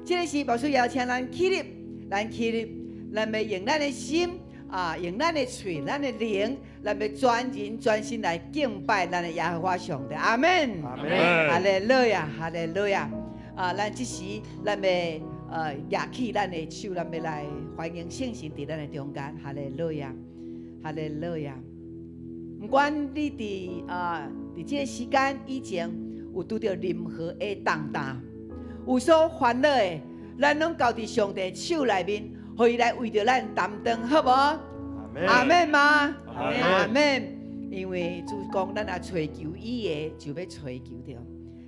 这个是保守邀请咱起立，咱要用咱的心用咱的嘴、咱的灵，咱要专人专心来敬拜咱的耶和华上帝。阿门。阿门。哈利路亚，哈利路亚。咱这时咱要举起咱的手，咱要来欢迎圣神在咱的中间。哈利路亚，哈利路亚。不管你在这个时间以前有拄到任何的重担，有所烦恼的，咱拢交伫上帝手内面，互伊来为着咱担当，好无？阿门吗？阿门。因为主讲，咱也追求伊的，就要追求着，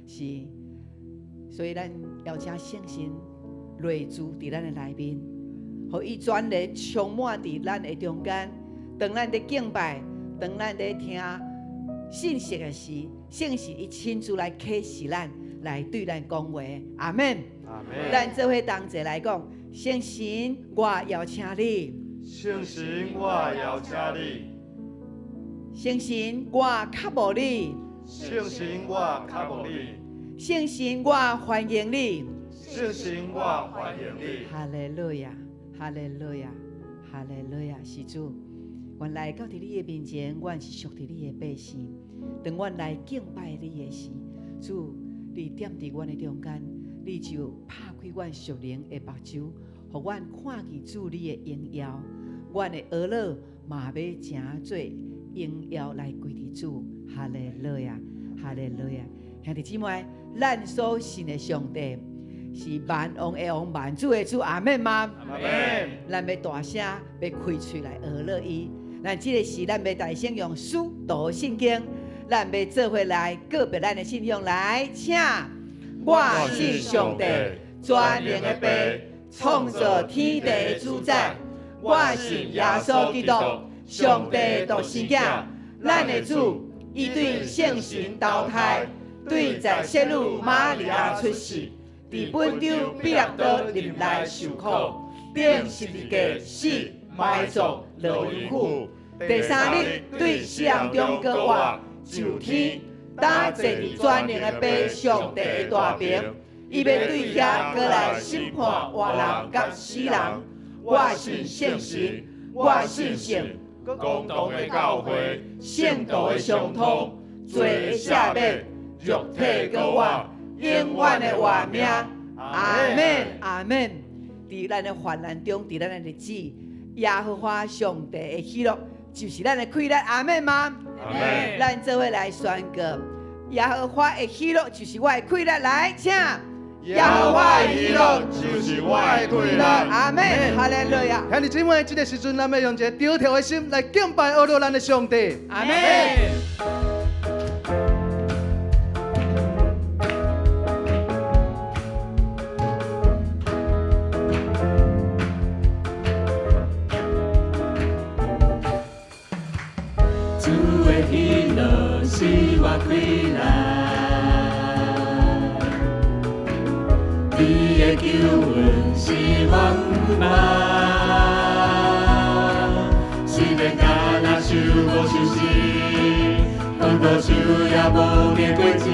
是。所以咱要请圣神落住伫咱的内面，互伊全然充满伫咱的中间。当咱在敬拜，当咱在听信息的时，圣神伊亲自来启示咱，来对咱讲话。阿门。阿门。咱做伙同齐来讲，圣神，我邀请你。圣神，我邀请你。圣神，我较无你。圣神，我较无你。圣神，我欢迎你。圣神，我欢迎你。哈利路亚，哈利路亚，哈利路亚，是主。原来到伫你的面前，阮是属伫你的百姓。当阮来敬拜你的时，主，你踮伫阮的中间，你就拍开阮属灵的目睭，互阮看见主你的荣耀。阮的耳朵嘛要诚做荣耀来归伫主。哈利路亚，哈利路亚。兄弟姊妹，咱所信的上帝是万王的王、万主的主。阿门吗？阿门。咱要大声，要开嘴来学乐伊。咱这个时，咱要大声用使徒圣经，咱要做伙来告别咱的信仰。来，请我信上帝，全能的父，创造天地的主宰。我信耶稣基督，上帝独生子，咱的主，伊对圣神投胎。对在圣女玛利亚出世，伫本州比勒多入来受苦，顶十字架死埋葬落阴府。第三日对死人中过活，就天打坐伫全能的父上帝的大屏，伊要对遐过来审判活人甲死人。我信圣神，我信圣公道的教会，圣道的相通，罪的赦免。肉体过活，永远的活命。阿门，阿门。在咱的患难中，在咱的日子，耶和华上帝的喜乐就是咱的快乐。阿门吗？阿门。咱做伙来宣告，耶和华的喜乐就是我的快乐。来，请耶和华的喜乐就是我的快乐。阿门，哈利路亚。兄弟姊妹，这个时阵，咱要用一个低调的心来敬拜阿罗咱的上帝。阿门。是我快乐，你的救恩是我不茫。虽然敢若受无受死，很多树也无灭过枝，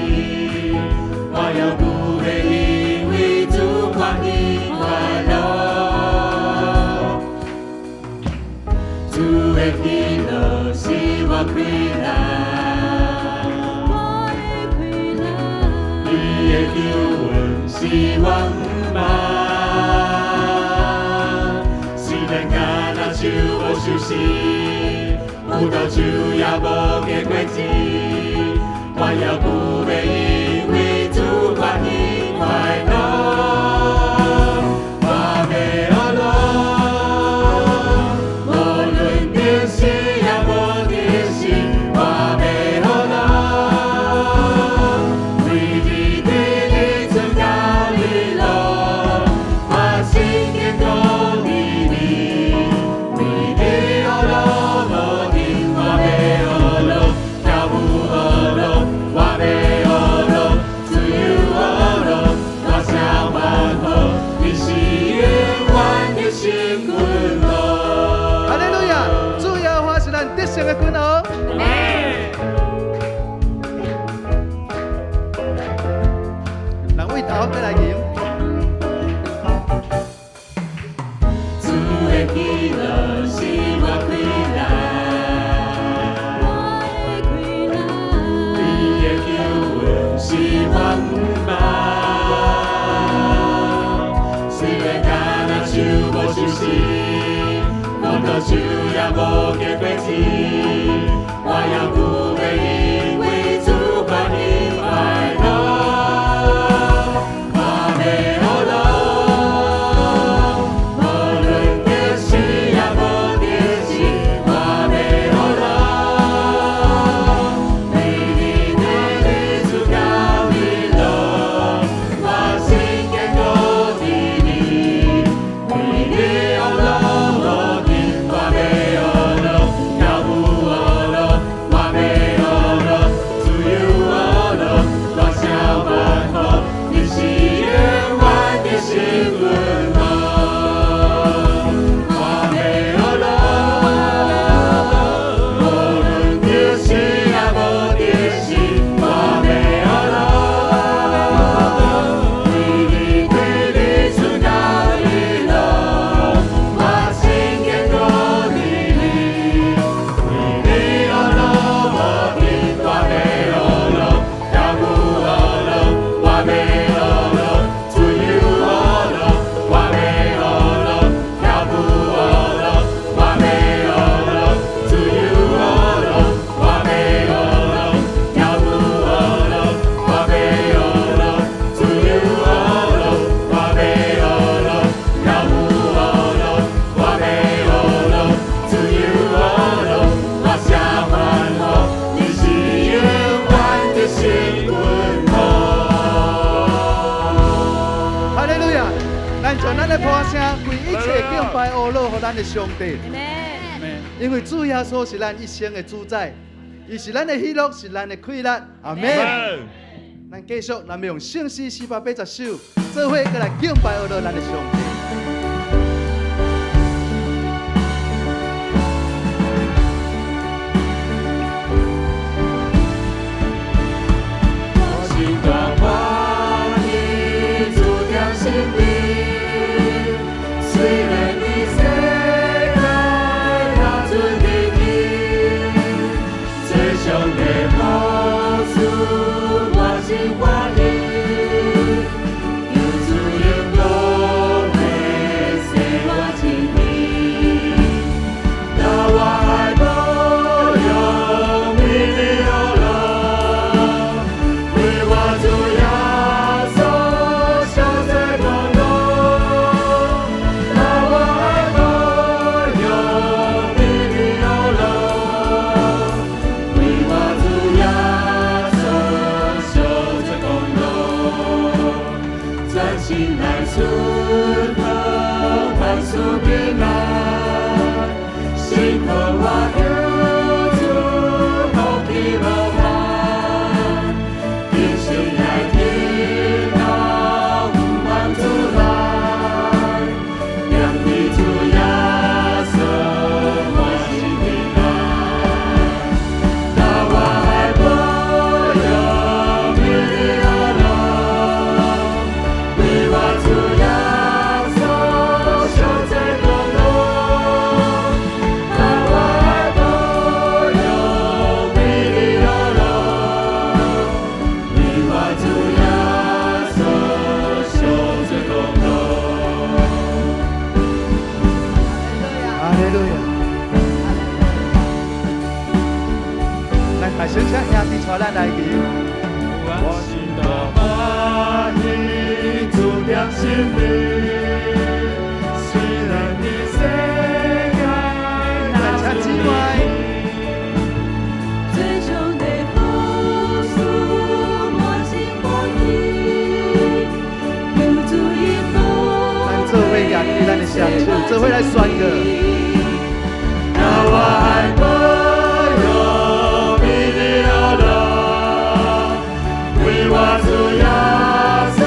我要不会因为主欢喜快乐。主的喜乐是我快乐。你的救恩是我不茫，虽然敢若树无受死，葡萄树也无结果子，我也不会因为主欢喜快乐。我要阿乐，无论天时也无天时，我要阿乐。圣的君王，人为头要来赢。手无收拾，葡萄酒也无结果子，我也不要因为主欢喜快乐，我要乐，无论得失也无得失，我要乐，为你对你主高你乐，我心坚固的你，为你要乐，我的我要乐，跳舞要乐，我要乐，自由要乐，我想万好，你是永远的幸福乐。我要乐，无论得失也无得失，我要乐，为你对你主高的乐，我心坚固的你，为你要乐，我的我要乐，跳舞要乐，我要乐，自由要乐，我要乐，跳舞要乐，我要乐，自由要乐，我要乐，跳舞要乐，我要乐，自由要乐，我要乐，跳舞要乐，我要乐，自由要乐，我想欢乐，你是永远的幸福乐。哈利路亚！咱将咱的歌声为一切敬拜阿乐和咱的上帝，因为主耶稣是咱一生的主宰，伊是咱的喜乐，是咱的快乐。阿门。咱继续，咱们用圣诗480首，做伙过来敬拜阿乐咱的上帝。心大欢喜，主在心里。虽然你世界那存的你，最上的好处我心欢喜。有主有光的生活经历，那我爱不用你的乐。为我主耶稣受罪功劳，那我爱不用你的乐。为我主耶稣受罪功劳，专心来顺服，万事平安，心渴我有主，好奇无限。天心来听到万主来，让你主耶稣我心平安。那我爱不用你的乐，为我主耶稣受罪功劳。那我爱不用你的乐。为我主耶稣受罪功劳。哈利路亚！咱大声请兄弟带咱来敬。我心大欢喜，主在心里。虽然你世界咱请姊妹，最终的好处我心欢喜，有主一方，咱做伙举起咱的双手，做伙来宣告。那我爱不用你的乐，为我主耶稣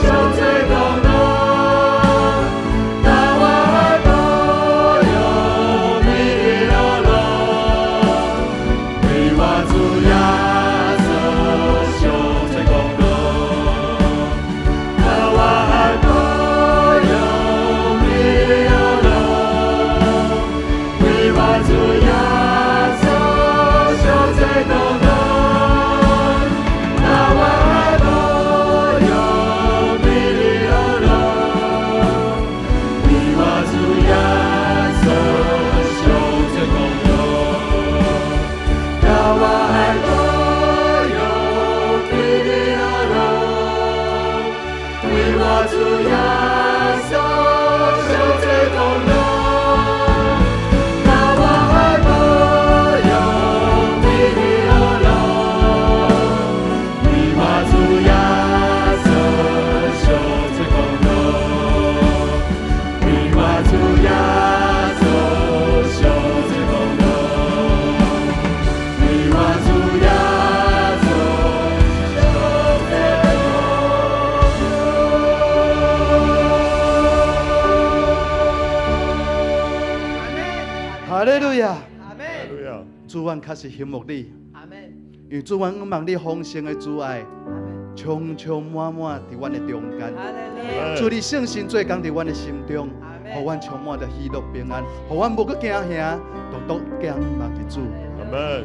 受罪功劳。那我爱不用你的乐，为我主耶稣受罪功劳。那我爱不用你的乐，为我主主愿确实羡慕你，阿门，因为主愿我望你丰盛的主爱，阿门，充充满满伫阮的中间。哈利路亚，主你圣心做工伫阮的心中，阿门，互阮充满着喜乐平安，互阮无搁惊吓，独仰望着主。阿门。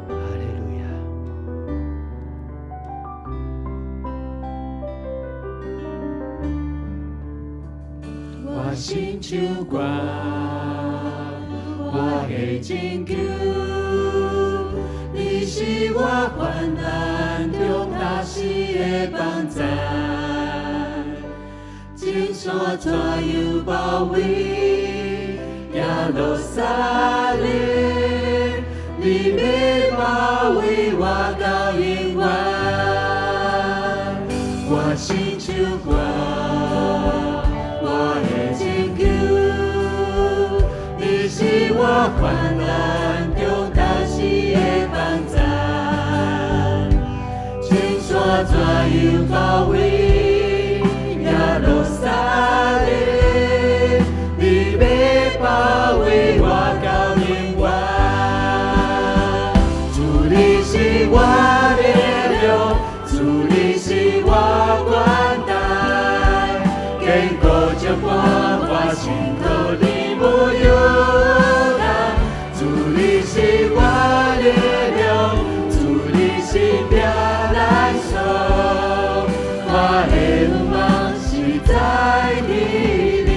哈利路亚。我心唱歌，我的拯救，你是我患难中大时的帮助，金山怎样包围耶路撒冷，你要包围我到永远，我心唱歌。是我患难中大时的帮助，千山怎样包围耶路撒冷，你要包围我到永远。主你是我力量，主你是我冠带，坚固接伴我心靠你无忧。是我力量，主你是凭咱手，我的梦是在你里，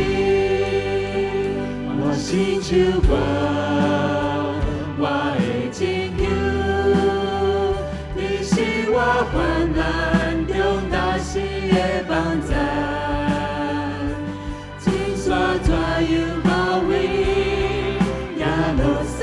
我心唱歌，我的拯救，你是我患难中大时的帮助，千山怎样包围耶路撒。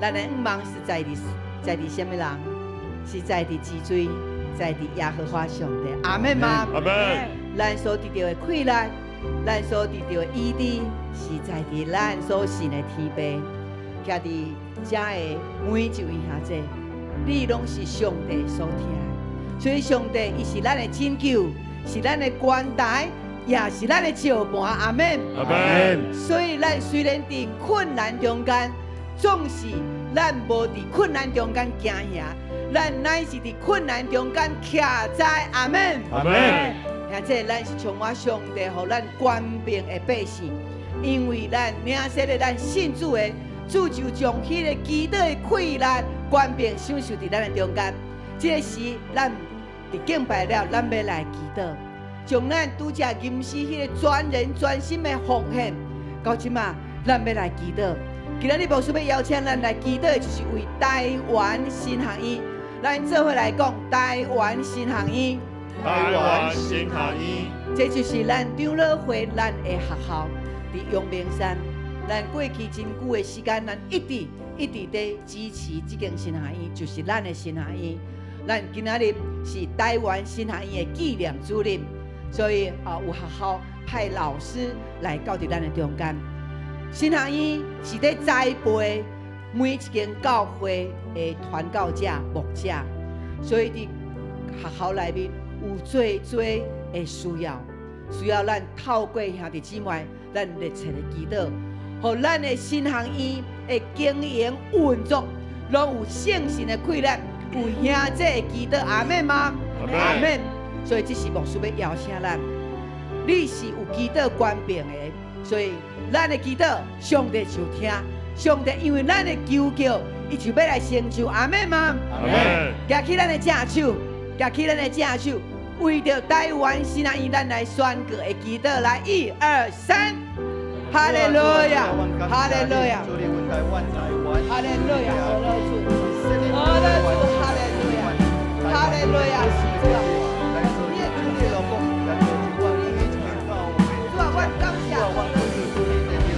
咱的愿望是在地什么人？是在地脊椎，在地耶和华上帝。阿门吗？阿门。咱所得到的快乐，咱所得到的医治，是在地咱所信的天父。徛伫遮的每一位兄姐，你拢是上帝所听的。所以上帝伊是咱的拯救，是咱的关台，也是咱的照伴。阿门。阿门。所以咱虽然伫困难中间，总是咱无伫困难中间惊吓，咱乃是伫困难中间徛在。阿门。阿门。兄姐，咱是充满上帝，互咱官兵的百姓，因为咱领受了咱信主的，主就将迄个基督的快乐官兵享受伫咱的中间。这个时，咱伫敬拜了，咱要来祈祷，将咱拄则吟诗迄个全人全心的奉献，到即马，咱要来祈祷。今日牧师要邀请咱来祈祷的，就是为台湾新学院，咱做伙来讲台湾新学院。台湾新学院，这就是咱长老会咱的学校，伫阳明山。咱过去真久的时间，咱一直在支持这间新学院，就是咱的新学院。咱今仔日是台湾新学院的纪念主任，所以有学校派老师来到伫咱的中间。新学院是在栽培每一间教会的传教者、牧者，所以伫学校内面有最的需要咱透过兄弟姊妹，咱热切的祈祷，互咱的新学院的经营运作，拢有圣神的快乐，有兄姐的祈祷。阿门吗？阿门。所以这是牧师要邀请咱，你是有祈祷官兵的，所以咱的祈祷，上帝就听。上帝因为咱的求叫，伊就要来成就。阿门吗？阿门。举起咱的正手，举起咱的正手，为着台湾新南以咱来宣告的祈祷，来1、2、3，哈利路亚，哈利路亚，哈利路亚，俄勒主，俄勒主，哈利路亚，哈利路亚，是主啊，你的主是主啊，我感谢你，我靠你，主啊，我。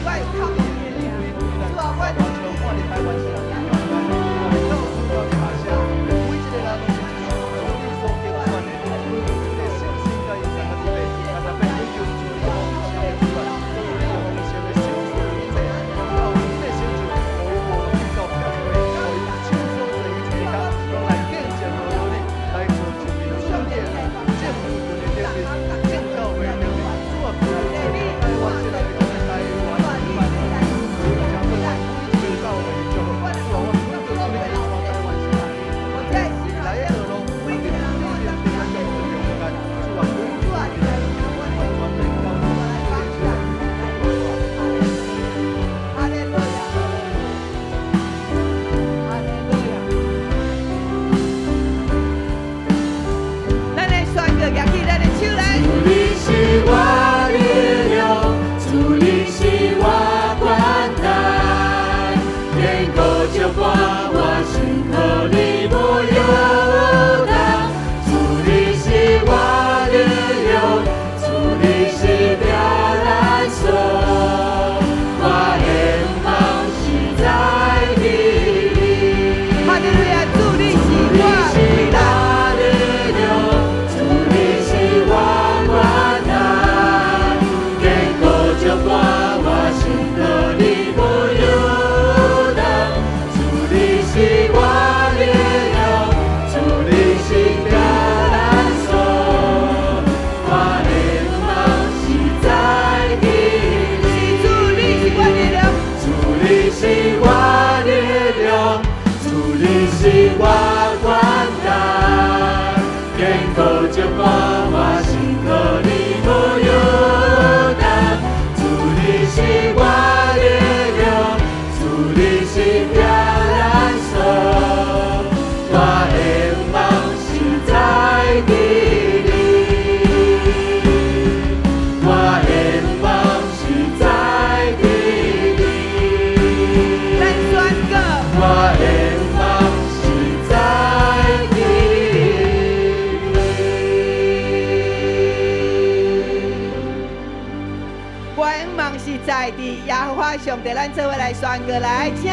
上帝，咱做伙来宣告，来请。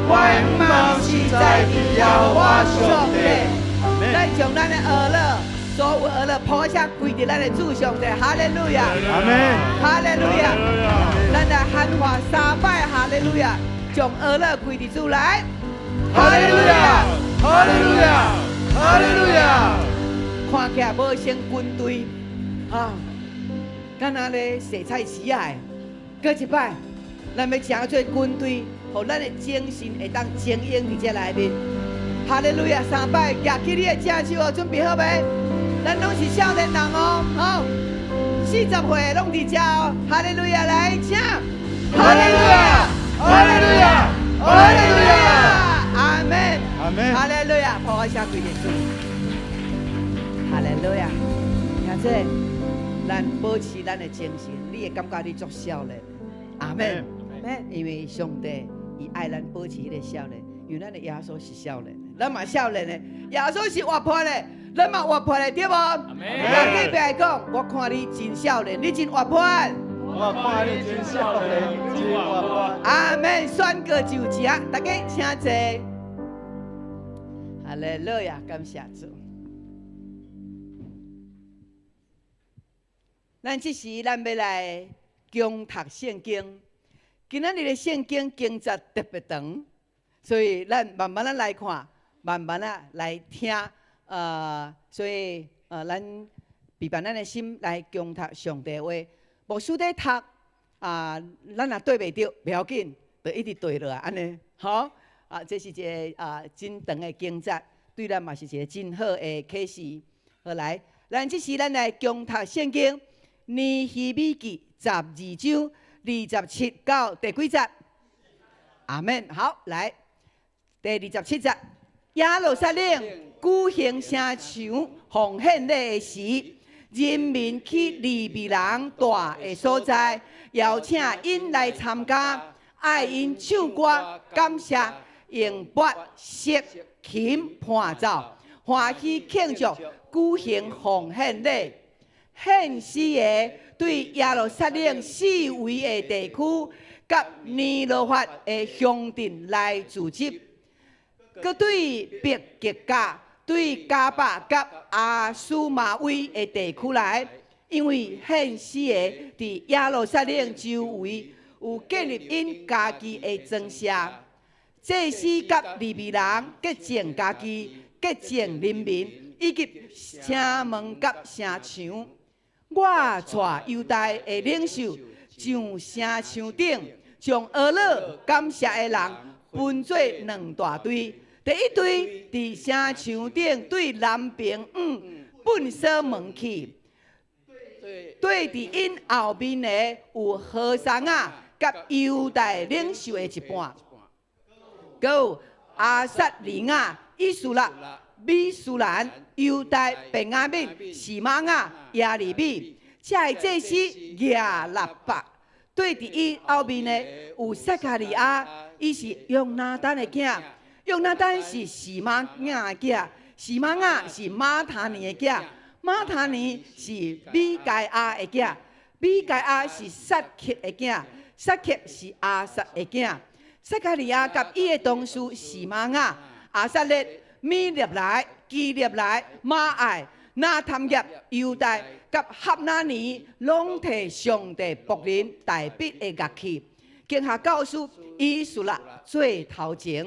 万望是在地，耶和华上帝。咱将咱的儿乐，所有儿乐抛下跪伫咱的主上帝，哈利路亚，阿门，哈利路亚。咱来喊话3摆，哈利路亚，将儿乐跪伫主来，哈利路亚，哈利路亚，哈利路亚。看起来无像军队，啊，敢若咧洗菜市啊，搁一摆。咱要成做军队，互咱的精神会当精英伫这内面。哈利路亚！3摆，举起你的正手哦，准备好未？咱拢是少年人哦，好，40岁拢伫这哦。哈利路亚，来请！哈利路亚！哈利路亚！哈利路亚！阿门！阿门！哈利路亚！破坏下跪的主。哈利路亚！听这，咱保持咱的精神，你会感觉你足少年。阿门。因为上帝伊爱咱保持迄个少年，因为咱的耶稣是少年，咱嘛少年的，耶稣是活泼的，咱嘛活泼的，对无？人隔壁来讲，我看你真少年，你真活泼。我看你真少年，真活泼。阿门，宣告就职，大家请坐。哈利路亚，感谢主。咱这时咱要来共读圣经。今仔日的圣经经节特别长，所以咱慢慢的来看，慢慢的来听。所以咱备办咱的心来共读上帝话。牧师在读咱若对袂着，不要紧，就一直对落来，安尼好。这是一个真长的经节，对咱嘛是一个真好的启示。好来，咱这时咱来共读圣经，尼希米记12章27到第几节？阿门。好，来第27节，耶路撒冷举行城墙奉献礼的时，人民去利未人住的所在，邀请因来参加，爱因唱歌感谢，用钹、瑟、琴伴奏，欢喜庆祝，举行奉献礼。献诗的对耶路撒冷四围的地区，甲尼罗法的乡镇来组织，佮对别吉甲、对加巴甲阿苏马威的地区来，因为献诗的伫耶路撒冷周围有建立因家己的庄舍，祭司甲利未人洁净家己，洁净人民，以及城门甲城墙。我带犹大的领袖上城墙顶，将俄勒感谢的人分做2大队。第一队伫城墙顶对南边本所门去，对伫因后面的有何桑啊，甲犹大领袖的一半，佮有阿撒利亚、以斯拉、米苏兰、犹大、便雅悯、示玛雅、耶利米，这祭司亚纳巴。对伫伊后面的有撒加利亚，伊是用拿单的囝，用拿单是示玛雅的囝，示玛雅是马塔尼的囝，马塔尼是米该亚的囝，米该亚是撒克的囝，撒克是阿撒的囝。撒加利亚甲伊的同事示玛雅、阿撒列、米列来、基列来、马爱、拿探业、犹大甲哈纳尼，拢摕上帝仆人大笔的乐器，经下教师以斯拉做头前，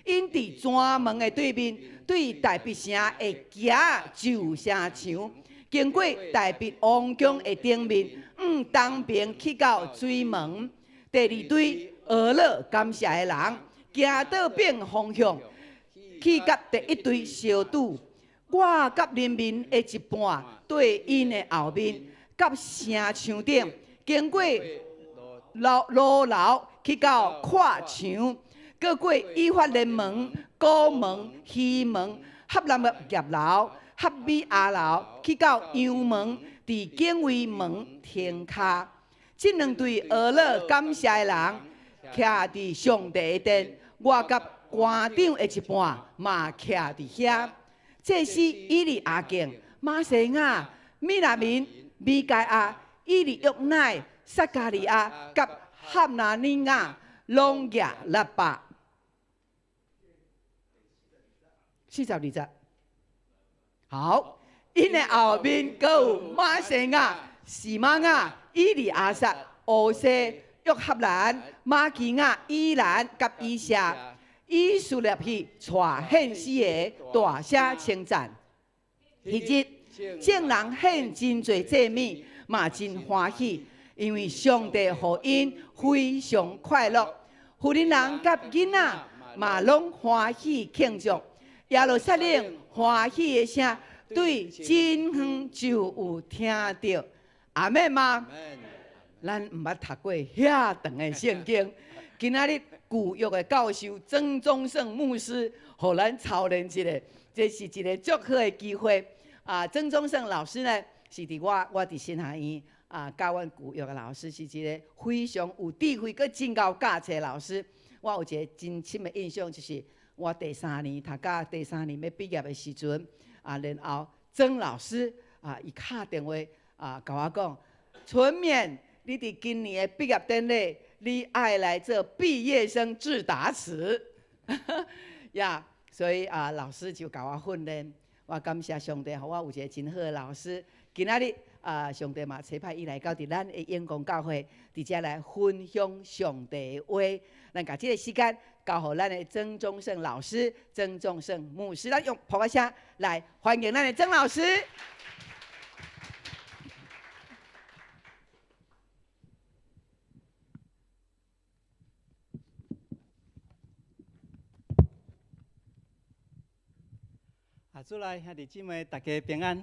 因伫专门的对面，对大笔城的行就城墙，经过大笔王宫的顶面，东边去到水门。第二队俄勒感谢的人，行到变方向，去甲第一队小队。我甲人民的一半对因的后面，甲城墙顶，经过路楼去到跨墙，过过以法莲门、古门、西门、合南业楼、合米亚楼，去到羊门，伫警卫门停卡。这2队俄勒感谢的人，徛伫上帝的殿，我甲官长的一半嘛徛伫遐。这是以利亚敬、马西亚、米拉民、米盖亚、以利约乃、撒加利亚甲哈拿尼亚、拢亚拉巴。42节，好，因的后面佫有马西亚、示玛雅、以利亚撒、乌西、约哈兰、马基亚、伊兰甲以夏。以苏列去带献诗的大声称赞，迄日众人献真侪祭物，嘛真欢喜，因为上帝互因非常快乐，妇人甲囡仔嘛拢欢喜庆祝。耶路撒冷欢喜的声，对真远就有听到。阿门吗？咱毋捌读过遐长的圣经，今仔日。旧约的教授曾宗盛牧师，互咱操练一下，这是一个足好的机会。曾宗盛老师呢，是伫我伫新学院教阮旧约的老师，是一个非常有智慧、佮真有价值的老师。我有一个真深的印象，就是我第3年读到第3年要毕业的时阵，然后曾老师伊敲电话甲我讲，春勉，你伫今年的毕业典礼。你爱来做毕业生致答词，呀，所以老师就教我训练。我感谢上帝，互我有一个真好的老师。今仔日上帝嘛差派伊来到伫咱的永光教会，伫遮来分享上帝的话。咱把这个时间交互咱的曾宗盛老师、曾宗盛牧师，咱用普话声来欢迎咱的曾老师。主内兄弟姊妹，大家平安。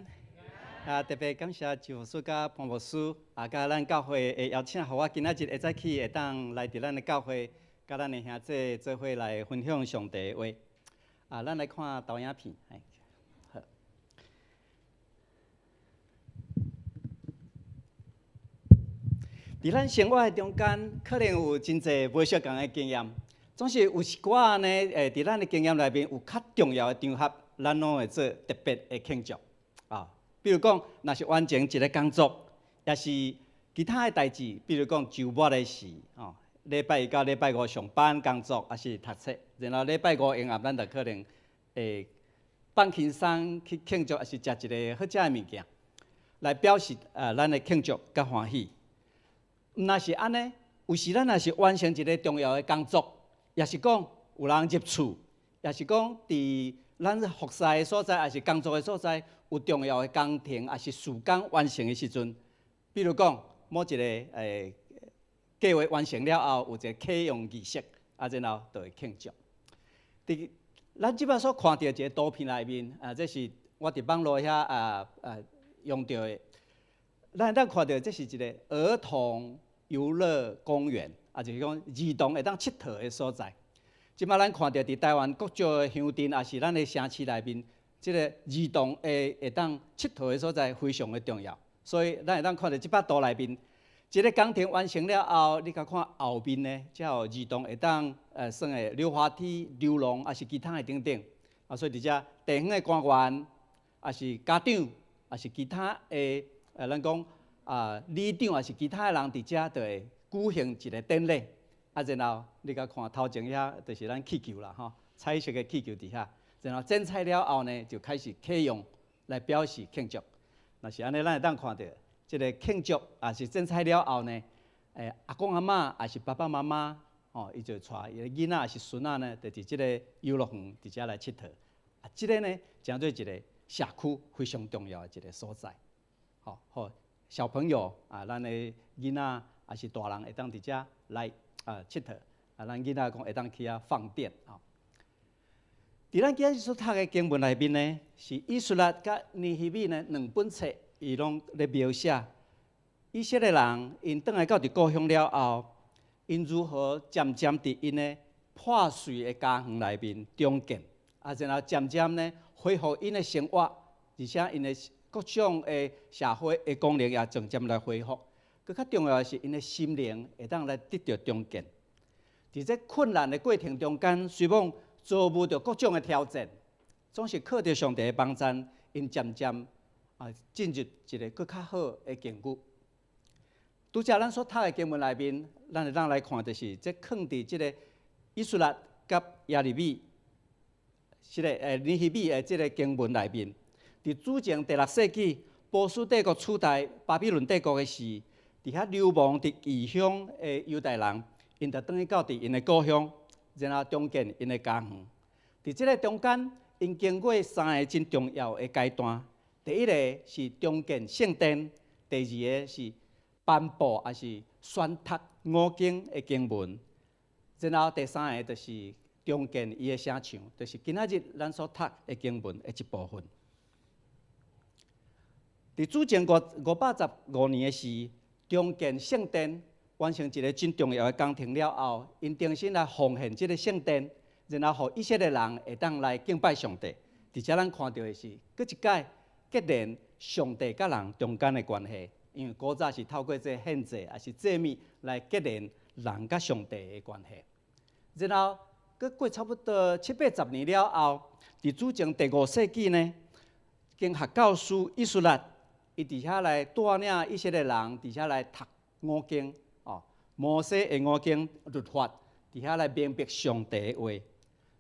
特别感谢周牧师甲潘牧师甲咱教会会邀请，互我今仔日会早起会当来伫咱的教会，甲咱的兄弟做伙来分享上帝的话。咱来看导影片。好。伫咱生活的中间，可能有真侪无相共的经验，总是有一寡呢，伫咱的经验内面有较重要的场合，咱拢会做特别的庆祝。比如讲，若是完成一个工作，也是其他的代志，比如讲周末的事，礼拜一到礼拜五上班工作，也是读册，然后礼拜五下暗咱就可能会放轻松去庆祝，也是食一个好食的物件，来表示咱的庆祝甲欢喜。若是安尼，有时咱若是完成一个重要的工作，也是讲有人入厝，也是讲伫咱服侍的所在，也是工作的所在，有重要的工程，也是事工完成的时阵，比如讲某一个计划完成了后，有一个启用仪式，然后就会庆祝。咱即摆所看到一个图片内面，这是我伫网络遐用到的，咱看到这是一个儿童游乐公园，就是讲儿童会当佚佗的所在。即摆咱看到伫台湾各种的乡镇，也是咱的城市内面，即个儿童会当佚佗的所在非常的重要。所以咱会当看到即摆图内面，一个工程完成了后，你甲看后面呢，才有儿童会当算的溜滑梯、流浪，也是其他的等等。所以伫遮地方的官员，也是家长，也是其他的咱讲里长，也是其他的人伫遮就会举行一个典礼。然后你甲看头前遐，就是咱气球啦，彩色的气球伫遐。然后剪彩了后呢，就开始启用来表示庆祝。若是安尼，咱会当看到，即个庆祝也是剪彩了后呢，阿公阿嬷也是爸爸妈妈，伊就带伊个囡仔也是孙仔呢，就伫即个游乐园伫遮来佚佗。即个呢，成做一个社区非常重要的一个所在。好，小朋友咱的囡仔也是大人会当伫遮来佚佗，咱囡仔讲会当去遐放电。伫咱今日所读的经文内面呢，是以斯拉甲尼希米呢两本册，伊拢咧描写以色列人因倒来到伫故乡了后，因如何渐渐伫因的破碎的家园内面重建，然后渐渐呢恢复因的生活，而且因的各种的社会的功能也渐渐来恢复。更较重要的是，因的心灵会当来得到重建。伫这困难的过程中间，虽望遭遇到各种的挑战，总是靠着上帝的帮助，因渐渐进入一个更较好的境遇。拄则咱所读的经文内面，咱会当来看，就是这放伫即个以斯拉甲耶利米，即个尼希米的即个经文内面，伫主前第6世纪，波斯帝国取代巴比伦帝国的时，伫遐流亡伫异乡的犹太人，因就转去到伫因的故乡，然后重建因的家园。伫即个中间，因经过3个真重要的阶段。第一个是重建圣殿，第二个是颁布还是宣读5经的经文，然后第三个就是重建伊的城墙，就是今仔日咱所读的经文的一部分。伫主前515年的时，重建圣殿，完成一个真重要的工程了后，因重新来奉献这个圣殿，然后，互以色列人会当来敬拜上帝。而且咱看到的是，搁一届结连上帝甲人中间的关系，因为古早是透过这献祭还是祭物来结连人甲上帝的关系。然后，搁过差不多7、80年了后，伫主前第5世纪呢，经学教师以斯拉，伊伫遐来带领以色列人伫遐来读5经，摩西的5经律法，伫遐来明白上帝的话。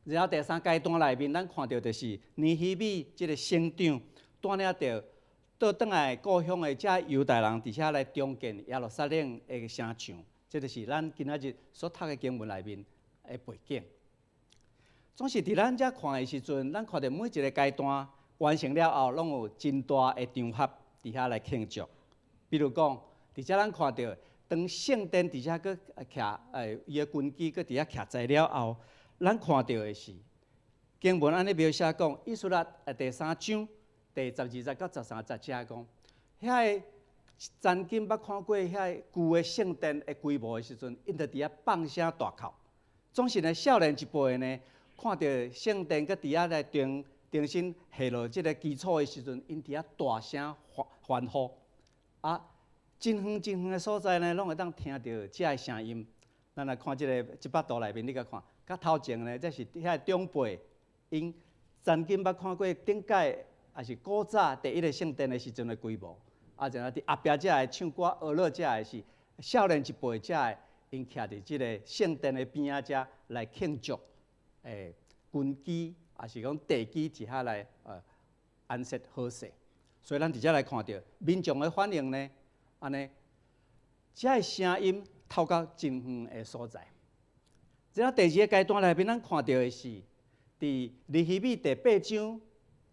然后第3阶段内面，咱看到就是尼希米即个省长带领着倒转来故乡的这犹太人伫遐来重建耶路撒冷的城墙，这就是咱今仔日所读的经文内面的背景。总是伫咱遮看的时阵，咱看到每一个阶段完成了后，拢有真大的场合伫遐来庆祝。比如讲，伫遮咱看到当圣殿伫遮佫徛伊的军旗佫伫遐徛在了后。咱看到的是经文安尼描写讲，以斯拉第3章第12节到13节写讲，遐个曾经捌看过遐个旧的圣殿的规模的时阵，因着伫遐放声大哭。总是呢，少年一辈呢，看到圣殿搁伫遐来重新下落即个基础的时阵，因伫遐大声欢呼。啊，真远的所在呢，拢会当听到遮个声音。咱来看即幅图内面，你甲看，较头前呢，这是遐长辈因曾经捌看过顶届也是古早第一个圣殿的时阵的规模。啊，然后伫后壁遮个唱歌学乐遮个是少年一辈遮个，因徛伫即个圣殿的边仔遮来庆祝军机，也是讲地基伫遐来安设好势。所以咱伫遮来看到民众的反应呢，安尼，遮个声音透到真远的所在。然后第2个阶段内面，咱看到的是伫利希米第8章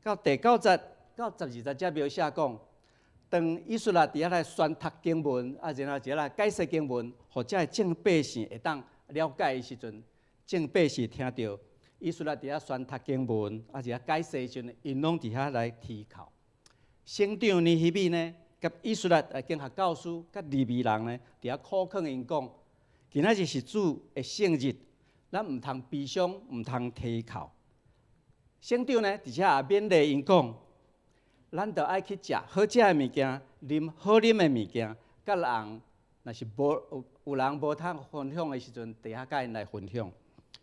到第9节到12节遮描写讲。当以色列伫遐来宣读经文，啊，然后一来解释经文，或者正百姓会当了解的时阵，正百姓听到以色列伫遐宣读经文，啊，然后解释的时阵，因拢伫遐来啼哭。省长尼希米呢，甲以色列经学教师、甲利未人呢，伫遐苦劝因讲，今仔日是主的圣日，咱毋通悲伤，毋通啼哭。省长呢，伫遮也勉励因讲。咱着爱去食好食的物件，啉好啉的物件，甲人若是有人无通分享的时阵，伫遐甲因来分享。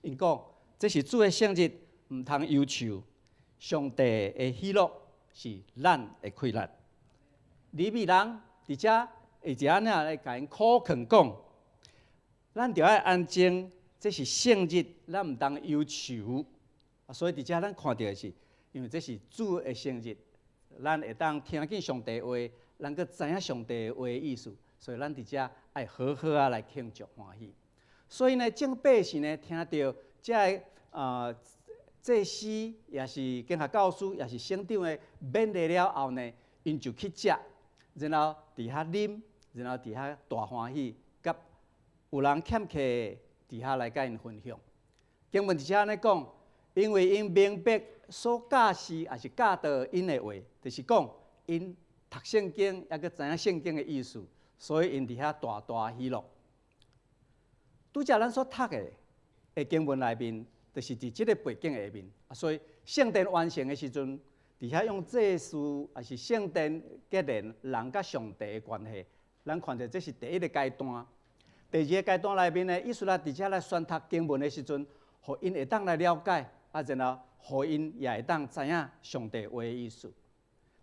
因讲这是主的圣日，毋通忧愁。上帝的喜乐是咱的快乐。利未人伫遮会一安尼来甲因苦劝讲，咱着爱安静，这是圣日，咱毋当忧愁。所以伫遮咱看到的是，因为这是主的圣日。咱会当听见上帝话，咱阁知影上帝话的意思，所以咱伫遮爱好好啊来庆祝欢喜。所以呢，正百姓呢听到这祭司也是经学教师也是省长的勉励了后呢，因就去食，然后伫遐啉，然后伫遐大欢喜，甲有人欠客伫遐来甲因分享。经文伫遮安尼讲，因为因明白。所教示也是教导因的话，就是讲因读圣经，也阁知影圣经的意思，所以因伫遐大大喜乐。拄则咱所读的经文内面，就是伫即个背景下面，所以圣殿完成的时阵，伫遐用祭祀，也是圣殿结连人甲上帝的关系，咱看到这是第1个阶段。第2个阶段内面呢，以色列伫遮来宣读经文的时阵，互因会当来了解，啊，然后。互因也会当知影上帝话的意思。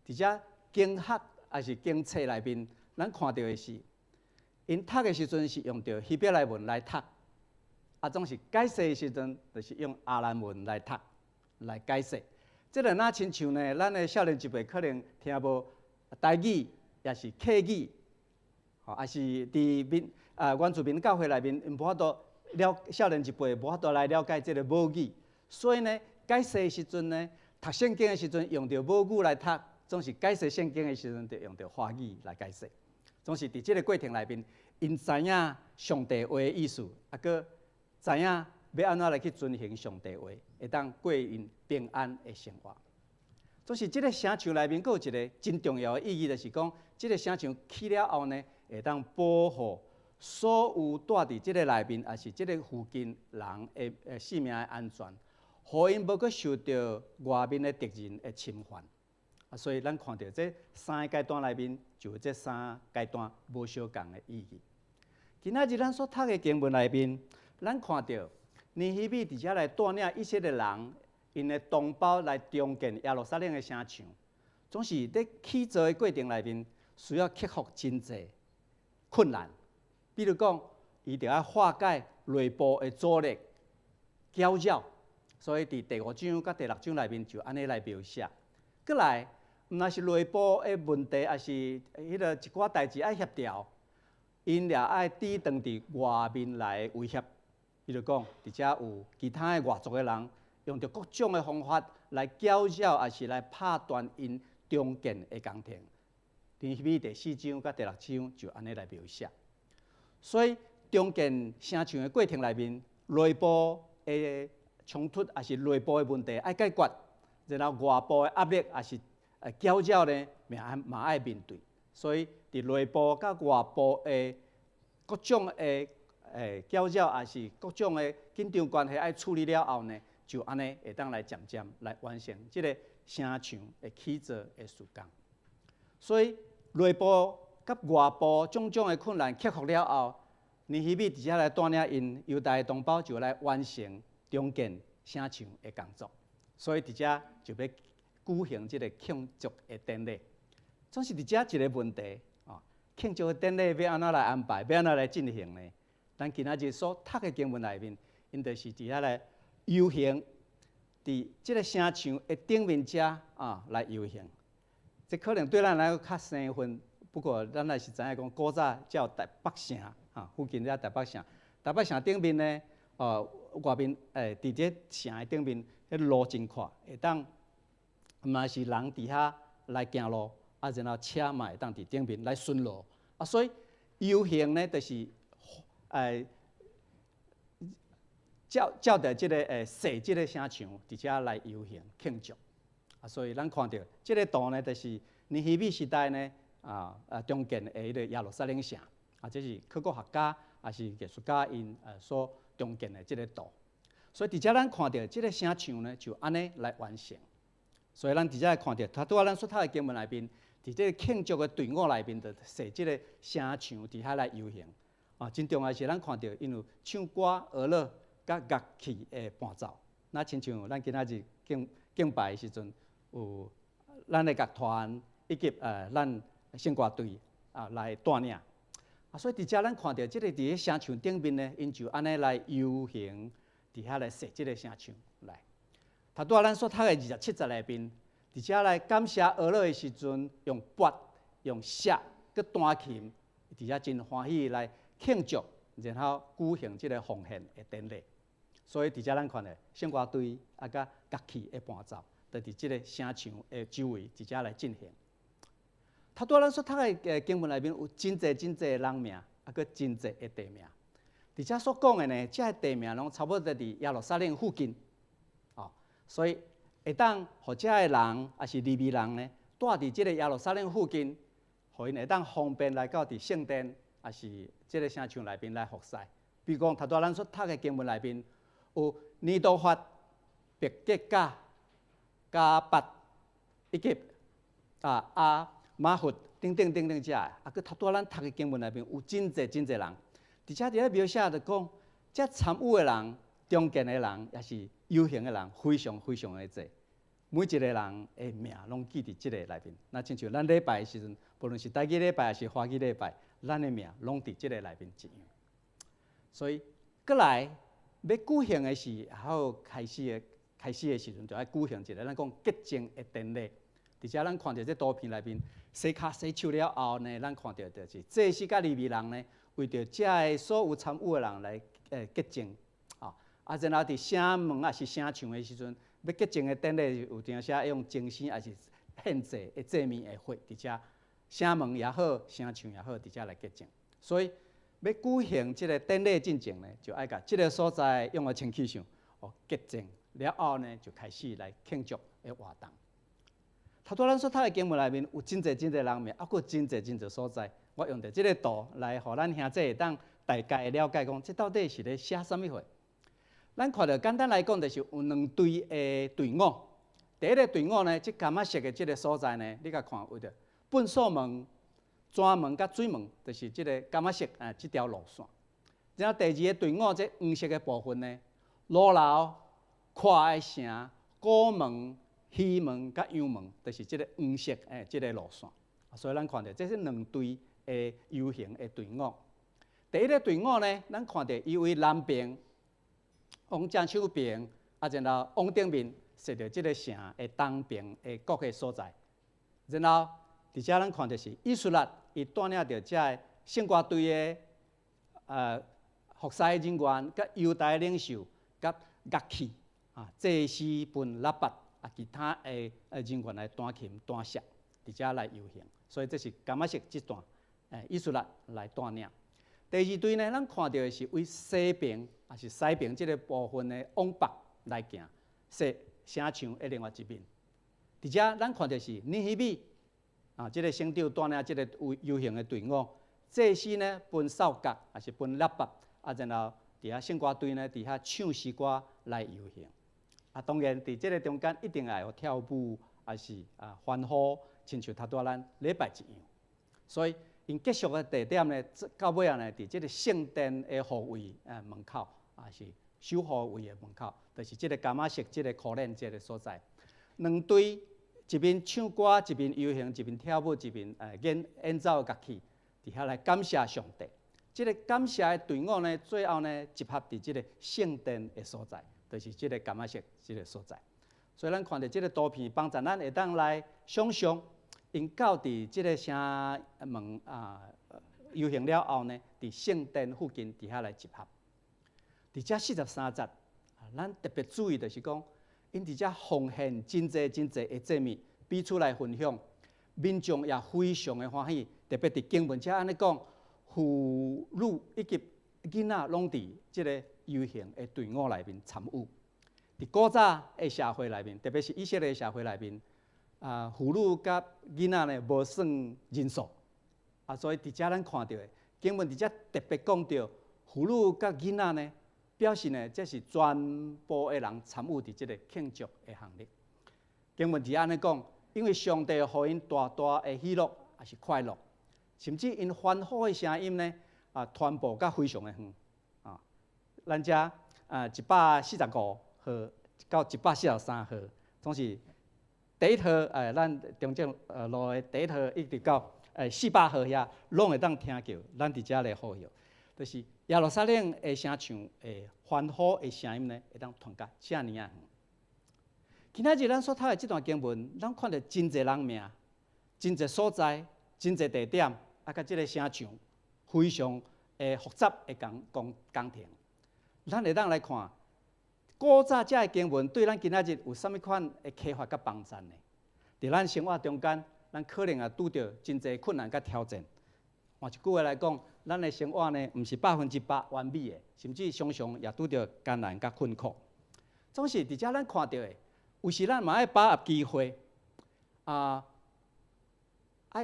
伫遮经学还是经册内面，咱看到的是，因读的时阵是用着希伯来文来读，啊，总是解释的时阵，就是用阿兰文来读来解释。这个哪亲像呢？咱的少年一辈可能听无台语，也是客语，还是伫原住民教会内面，因无法度少年一辈无法度来了解这个母语，所以呢。解释的时阵呢，读圣经的时阵用着母语来读，总是解释圣经的时阵就用着华语来解释。总是伫这个过程内面，因知影上帝话的意思，啊，搁知影要安怎来去遵行上帝话，会当过因平安的生活。总是这个城墙内面，佫有一个真重要的意义，就是讲，这个城墙起了后呢，会当保护所有住伫这个内面，也是这个附近人的性命的安全。互因无阁受到外面的敌人的侵犯，所以咱看到这3个阶段内面，就有这3个阶段无相共的意义。今仔日咱所读的经文内面，咱看到尼希米伫遮来带领以色列人，因的同胞来重建耶路撒冷的城墙，总是在起造的过程内面，需要克服真济困难。比如讲，伊着要化解内部的阻力、搅扰。所以伫第5章甲第6章内面就安尼来描写。过来，毋但是内部的问题，也是迄个一寡代志爱协调，因也爱抵挡伫外面来威胁。比如讲，伫遮有其他的外族的人，用着各种的方法来搅扰，也是来拍断因中建的工程。尼希米第4章甲第6章就安尼来描写。所以中建城墙的过程内面，内部的冲突也是内部的问题爱解决，然后外部的压力也是搅扰呢，嘛爱面对。所以伫内部甲外部的各种的搅扰，也是各种的紧张关系爱处理了后呢，就安尼会当来渐渐来完成即个城墙的起造的事工。所以内部甲外部种种的困难克服了后，尼希米伫遮来带领因犹大的同胞就来完成重建城墙的工作。所以伫遮就要举行即个庆祝的典礼。总是伫遮一个问题啊，庆祝的典礼要安怎来安排，要安怎来进行呢？咱今仔日所读的经文内面，因就是伫遐来游行，伫即个城墙的顶面遮啊来游行。这可能对咱来讲较生分，不过咱也是知影讲，古早才有台北城啊，附近遮台北城，台北城顶面呢，外面伫这城的顶面，迄路真宽，会当嘛是人伫遐来行路，啊，然后车嘛会当伫顶面来巡逻，啊，所以游行呢，就是照着即个设即个城墙，伫遮来游行庆祝。啊，所以咱看到即个图呢，就是尼希米时代呢中建的迄个耶路撒冷城，啊，这是考古学家也是艺术家因所中建的即个图。所以伫遮咱看到即个城墙呢，就安尼来完成。所以咱伫遮看到，他拄仔咱所读的经文内面，伫即个庆祝的队伍内面，就设即个城墙伫遐来游行。啊，真重要是咱看到因有唱歌、娱乐、甲乐器的伴奏。那亲像咱今仔日敬拜的时阵。有咱的乐团以及咱圣歌队来带领，所以伫遮咱看到即个伫咧城墙顶面呢，因就安尼来游行，伫遐来设即个城墙来。头拄仔咱所读的27节内面，伫遮来感谢俄勒的时阵，用钹、用石、佮弹琴，伫遮真欢喜来庆祝，然后举行即个奉献的典礼。所以伫遮咱看到圣歌队甲乐器的伴奏。就伫即个城墙的周围，伫遮来进行。头拄咱所读的经文内面有真侪的人名，佮真侪的地名。伫遮所讲的呢，遮个地名拢差不多伫耶路撒冷附近，所以会当互遮个人，也是利未人呢，住伫即个耶路撒冷附近，互因会当方便来到伫圣殿，也是即个城墙内面来服侍。比如讲，头拄咱所读的经文内面有尼多法、别吉甲。加巴以及马弗等遮，佮头拄咱读的经文内面有真侪人，而且伫咧描写着讲，遮参与的人、中建的人，也是游行的人，非常的侪。每一个人的名拢记伫即个内面。那亲像咱礼拜的时阵，无论是台语礼拜还是华语礼拜，咱的名拢伫即个内面一样。所以，过来要举行的时候开始的时阵，就爱举行一个咱讲洁净的典礼。而且咱看到这图片内面，洗脚洗手了后呢，咱看到就是祭司甲利未人呢，为着遮个所有参与的人来洁净然后伫城门也是城墙的时阵，要洁净的典礼有定写用精神也是献祭的祭面的火，伫遮城门也好，城墙也好，伫遮来洁净。所以要举行这个典礼进前呢，就爱甲这个所在用的清气上洁净。了后呢，就开始来庆祝的活动。头拄咱所读的经文内面有真侪人名，还佫真侪所在。我用着即个图来，互咱兄弟会当大概了解讲，这到底是咧写啥物货？咱看到简单来讲，就是有两队的队伍。第一个队伍呢，即柑仔色的即个所在呢，你甲看有着粪扫门、泉门甲水门，就是即个柑仔色即条路线。然后第二个队伍，即黄色的部分呢，路楼。跨的城、古门、西门、甲阳门，就是即个黄色即个路线。所以咱看到这是两队的游行的队伍。第一个队伍呢，咱看到伊为南边往正手边，然后往顶面设着即个城的东边的各个所在。然后伫遮咱看到是以色列，伊带领着遮个圣歌队的服侍人员、甲犹大领袖、甲乐器。祭司、分喇叭其他的人员来弹琴、弹石，伫遮来游行。所以这是柑仔色这段以色列来带领。第二队呢，咱看到的是为西边，也是西边这个部分的往北来行，设城墙的另外一面。伫伫遮咱看到是尼希米啊，即个省长带领即个游行的队伍，祭司呢分扫角，也是分喇叭，啊，然后伫遐圣歌队呢伫遐唱诗歌来游行。啊，当然伫即个中间一定要有跳舞，也是欢呼，亲像头拄咱礼拜一样。所以因结束的地点呢，到尾啊呢，伫即个圣殿的护卫门口，也是守护卫的门口，就是即个伽马色、即个可兰节的所在。两队一面唱歌，一面游行，一面跳舞，一面演奏乐器，伫遐来感谢上帝。即个感谢的队伍呢，最后呢集合伫即个圣殿的所在，就是即个伽马色即个所在。所以咱看到即个图片，帮助咱会当来想象，因到伫即个城门游行了后呢，伫圣殿附近伫遐来集合。伫遮43节，咱特别注意就是讲，因伫遮奉献真济的祭物，彼此来分享，民众也非常的欢喜。特别伫经文遮安尼讲，妇女以及囡仔拢伫即个游行的队伍内面参与。伫古早的社会内面，特别是以色列社会内面，妇女甲囡仔呢无算人数，所以伫遮咱看到的经文伫遮特别讲到，妇女甲囡仔呢。表示呢，这是全部的人参与伫即个庆祝的行列。经文伫安尼讲，因为上帝互因大大的喜乐，也是快乐，甚至因欢呼的声音呢，传播甲非常的远。咱遮145号到143号，总是第一套咱中正路的第一套，一直到400号遐，拢会当听到咱伫遮来呼吁，就是耶路撒冷的声唱的欢呼的声音呢，会当传到遮尔远。今仔日咱所读的这段经文，咱看到真侪人名、真侪所在、真侪地点，甲即个声唱非常复杂的工程。咱会当来看，古早遮的经文对咱今仔日有啥物款的启发甲帮助呢？伫咱生活中间，咱可能也拄着真侪困难甲挑战。换一句话来讲，咱的生活呢，毋是100%完美的，甚至常常也拄着艰难甲困苦。总是伫遮咱看到的，有时咱嘛爱把握机会，爱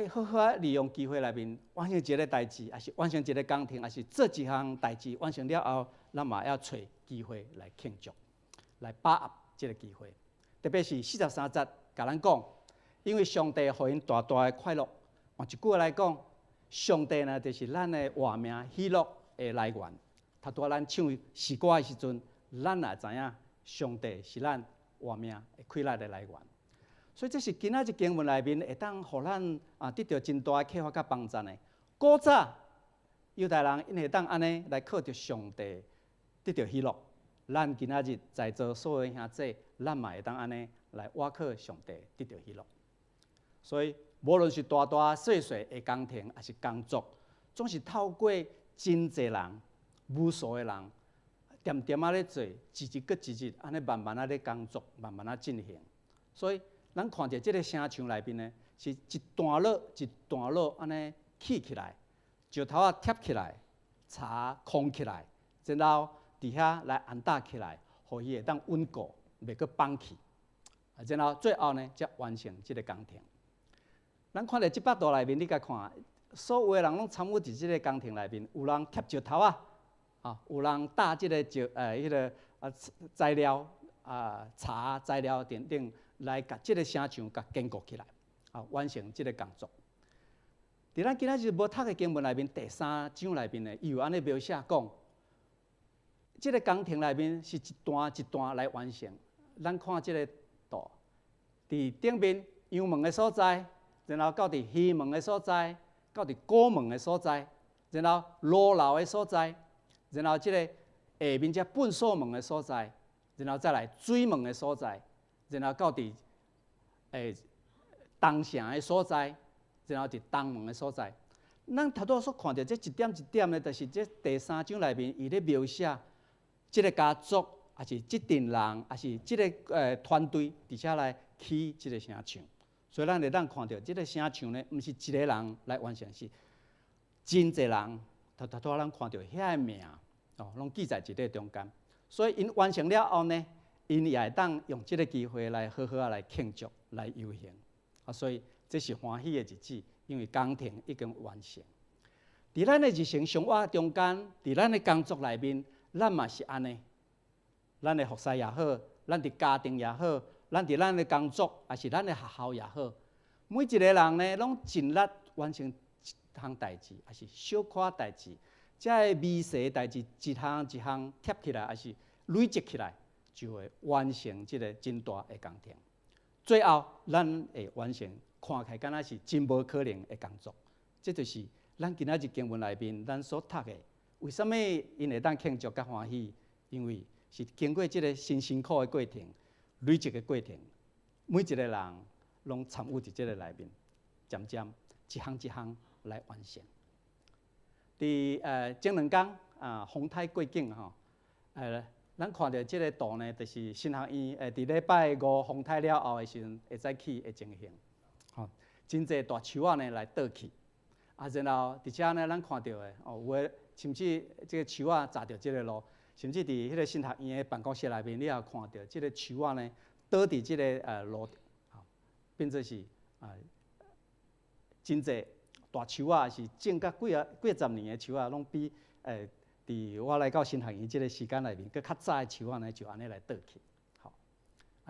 好好利用机会内面完成一个代志，也是完成一个工程，也是做一项代志完成了后，咱嘛要找机会来庆祝，来把握这个机会。特别是43节，甲咱讲，因为上帝互因大大的快乐。换一句话来讲，上帝呢，就是咱的活命喜乐的来源。头拄咱唱诗歌的时阵，咱也知影上帝是咱活命的快乐的来源。所以这是今仔日经文内面会当互咱得到真大的启发甲帮助呢。古早犹太人因会当安尼来靠着上帝得到喜乐，咱今仔日在座所有兄弟，咱嘛会当安尼来倚靠上帝得到喜乐。所以无论是大大小小的工程，还是工作，总是透过真侪人、无数的人，点点咧做，一日搁一日，安尼慢慢咧工作，慢慢进行。所以咱看到这个声场内面呢，是一段落一段落安尼起来，石头贴起来，茶空起来，然后伫遐来安搭起来，互伊会当稳固，袂搁放弃。然后最后呢，才完成这个工程。咱看到700度内面，你甲看，所有的人拢参与伫即个工程内面，有人贴石头有人搭即个材料茶材料等等，来甲即个声场甲坚固起来，完成即个工作。伫咱今仔日无读的经文内面，第3章内面呢，伊有安尼描写讲，即个工程内面是一段一段来完成。咱看即个图，伫顶面阳门的所在。然后到伫西门的所在，到伫古门的所在，然后路楼的所在，然后即个下面只粪扫门的所在，然后再来水门的所在，然后到伫东城的所在，然后伫东门的所在。咱头拄所看到这一点一点呢，就是这第3章内面伊咧描写即个家族，也是即群人，也是即个团队，伫遮来起即个声场。所以咱会当看到，即个声场呢，毋是一个人来完成，是真侪人。头拄咱看到遐个名，拢记在一个中间。所以因完成了后呢，因也会当用这个机会来好好来庆祝、来游行。所以这是欢喜的日子，因为工程已经完成。伫咱的日常生活中间，伫咱的工作内面，咱嘛是安尼。咱的服侍也好，咱伫家庭也好，咱伫咱的工作，还是咱的学校也好，每一个人呢，拢尽力完成一项代志，还是小可代志。这微细的代志，一项一项贴起来，还是累积起来，就会完成这个真大的工程。最后，咱会完成，看起来敢若是真无可能的工作。这就是咱今仔日经文内面咱所读的。为什么因会当庆祝甲欢喜？因为是经过这个辛苦的过程、累积的过程，每一个人拢参与伫这个内面，渐渐一项一项来完成。伫前两天风台过境吼，咱看到这个图呢，就是新学院伫礼拜五风台了后的时阵会再起的情形。吼，真侪大树仔呢来倒去，然后伫遮呢，咱看到的有诶甚至这个树仔砸着这个路，甚至伫迄个新学院的办公室内面，你也看到这个树仔呢倒伫这个路，变做是真侪。大树啊，是种甲几十年的树啊，拢比伫我来到新学院即个时间内面，佮较早的树啊呢，就安尼来倒去。好，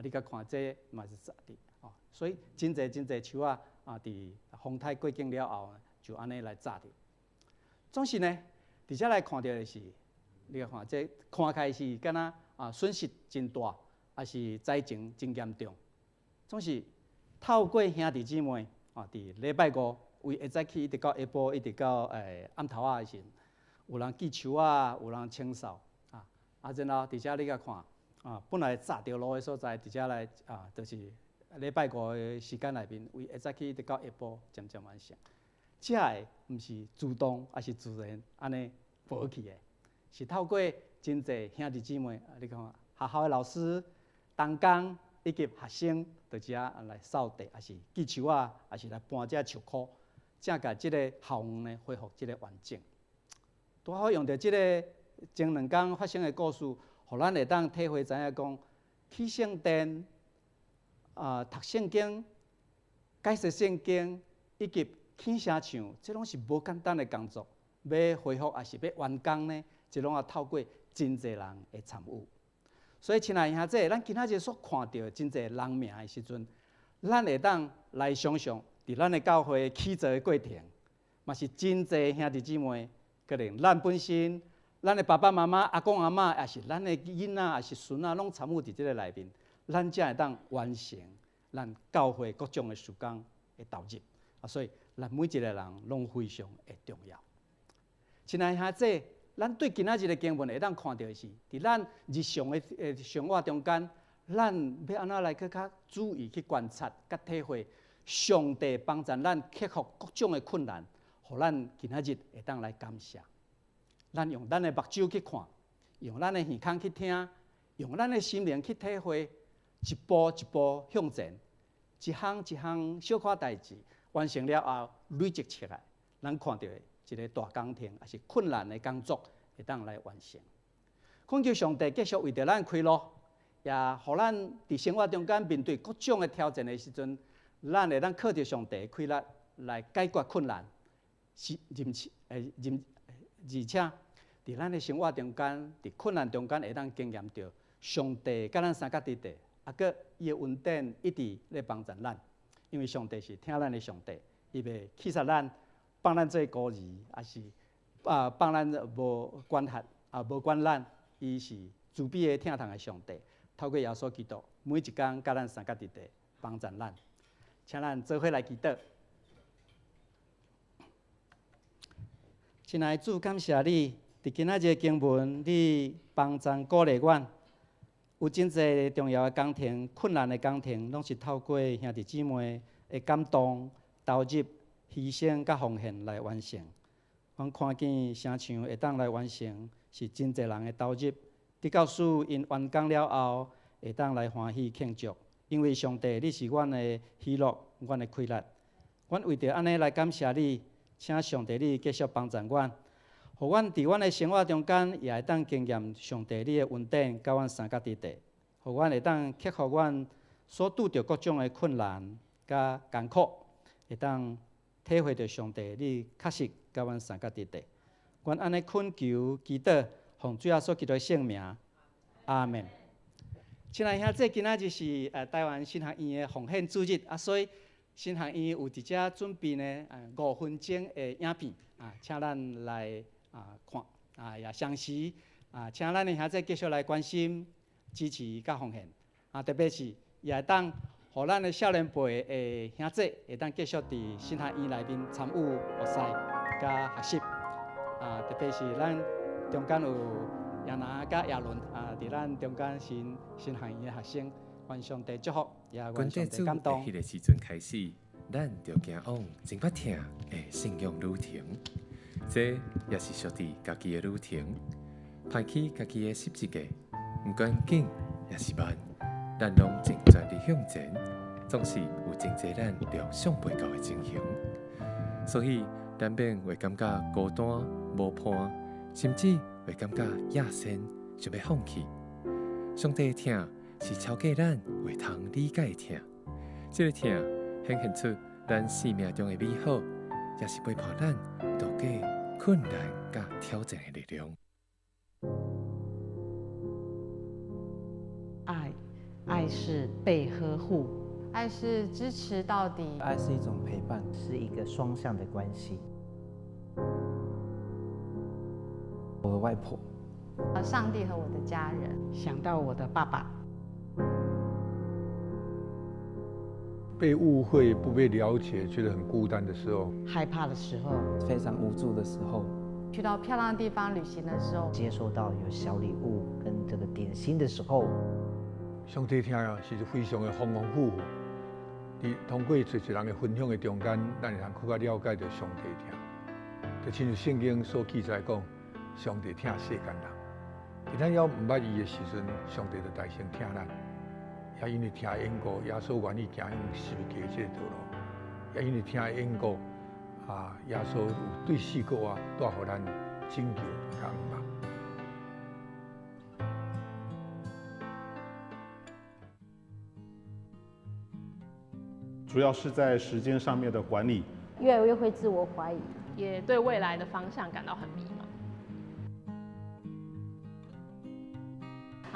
你甲看这嘛是实的，所以真侪树啊，伫风台过境了后，就安尼来炸的。总是呢，伫遮来看到的是，你看这看起来是敢若损失真大，还是灾情真严重。总是透过兄弟姊妹伫礼拜五。为会早起一直到下晡，一直到暗头仔的时，有人锯树啊，有人清扫然后伫遮你甲看本来炸着路的所在，伫遮来就是礼拜五的时间内面，为会早起一直到下晡，渐渐完成。这个毋是自动，还是自然安尼跑去的，是透过真侪兄弟姊妹，你看学校的老师、同工以及学生，伫遮来扫地，还是锯树啊，还是来搬这树棵。才甲即个校园呢恢复即个完整。拄好用到即个前两天发生的故事，互咱会当体会知影讲，去圣殿读圣经、解释圣经以及起声唱，这拢是无简单的工作。要恢复还是要完工呢？这拢要透过真侪人的参与。所以，亲爱的兄弟，咱今仔日所看到真侪人命的时阵，咱会当来想想。伫咱的教会起造的过程，嘛是真侪兄弟姊妹，可能咱本身、咱的爸爸妈妈、阿公阿嬷，也是咱的囡仔，也是孙仔，拢参与伫即个内面，咱才会当完成咱教会各种的事工的投入。所以，咱每一个人拢非常的重要。亲爱的兄弟，咱对今仔日的经文会当看到的是，伫咱日常的生活中间，咱要安怎来去较注意去观察、甲体会。上帝帮助咱克服各种的困难，互咱今仔日会当来感谢。咱用咱的目睭去看，用咱的耳孔去听，用咱的心灵去体会，一步一步向前，一项一项小可代志完成了后，累积起来，咱看到一个大工程，也是困难的工作会当来完成。恳求上帝继续为着咱开路，也互咱伫生活中间面对各种的挑战的时阵。咱会当靠着上帝的开力来解决困难，而且伫咱的生活中间，伫困难中间会当经验到上帝甲咱三角伫地，佮伊的恩典一直咧帮助咱。因为上帝是听咱的上帝，伊袂弃杀咱，放咱做孤儿，还是放咱无管辖无管咱，伊是慈悲的疼痛的上帝。透过耶稣基督，每一天甲咱三角伫地帮助咱。请咱做伙来祈祷。亲爱的主，感谢你，伫今仔日经文，你帮助鼓励阮，有真侪重要的工程、困难的工程，拢是透过兄弟姊妹的感动、投入、牺牲甲奉献来完成。阮看见声唱会当来完成，是真侪人的投入。你告诉因完工了后，会当来欢喜庆祝。因为上帝，你是阮的喜乐，阮的快乐。阮为着安尼来感谢你，请上帝你继续帮助阮，互阮伫阮的生活中间也会当经验上帝你的恩典，甲阮三角伫地。互阮会当克服阮所拄着各种的困难甲艰苦，会当体会到上帝你确实甲阮三角伫地。阮安尼恳求祈祷，奉主耶稣基督的圣名，阿门。亲爱兄弟，今仔日是台湾新学院的奉献主日啊，所以新学院有伫遮准备呢5分钟的影片啊，请咱来看啊，也相时请咱的兄弟继续来关心、支持甲奉献啊，特别是也会当互咱的少年辈的兄弟会当继续伫新学院内面参与学习甲学习啊，特别是咱中间有亚拿甲亚伦伫咱中间新学院的学生，愿上帝祝福，也愿上帝感动。迄个时阵开始，咱就行往真捌听的信仰旅程，这也是属于家己的旅程。排起家己的十字架，不管紧也是慢，咱拢正全地向前，总是有真济咱料想不到的情形。所以难免会感觉孤单无伴，甚至会感觉野生想要放弃。上帝的疼是超过咱会通理解的疼，这个疼显现出咱生命中的美好，也是陪伴咱度过困难甲挑战的力量。爱是被呵护，爱是支持到底，爱是一种陪伴，是一个双向的关系。我的外婆，上帝和我的家人，想到我的爸爸，被误会、不被了解，觉得很孤单的时候，害怕的时候，非常无助的时候，去到漂亮的地方旅行的时候，接收到有小礼物跟这个点心的时候，上帝听啊是非常的丰丰富富。伫通过做一人的分享的中间，咱会通更加了解到上帝听。就亲像圣经所记载讲，上帝听世间人。伫咱要唔捌伊的时阵，上帝就大声听咱。也因为听因果，耶稣愿意行用十字架这条路。也因为听因果，耶稣有对四个带予咱拯救甲希望。主要是在时间上面的管理，越来越会自我怀疑，也对未来的方向感到很迷茫。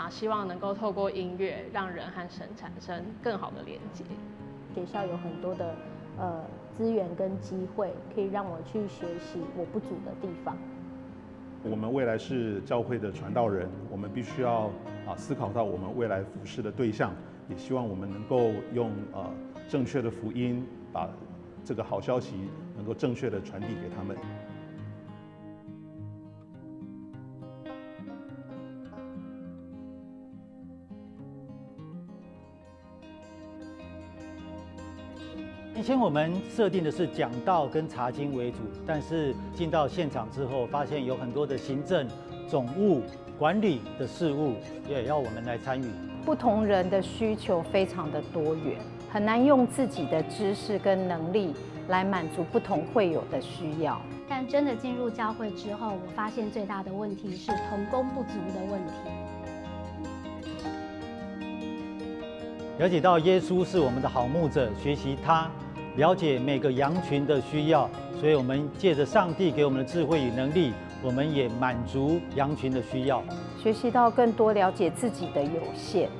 希望能够透过音乐，让人和神产生更好的连接。学校有很多的资源跟机会，可以让我去学习我不足的地方。我们未来是教会的传道人，我们必须要思考到我们未来服事的对象，也希望我们能够用正确的福音，把这个好消息能够正确的传递给他们。以前我们设定的是讲道跟查经为主，但是进到现场之后，发现有很多的行政、总务、管理的事务，也要我们来参与。不同人的需求非常的多元，很难用自己的知识跟能力来满足不同会友的需要。但真的进入教会之后，我发现最大的问题是同工不足的问题。了解到耶稣是我们的好牧者，学习他，了解每个羊群的需要，所以我们借着上帝给我们的智慧与能力，我们也满足羊群的需要。学习到更多了解自己的有限，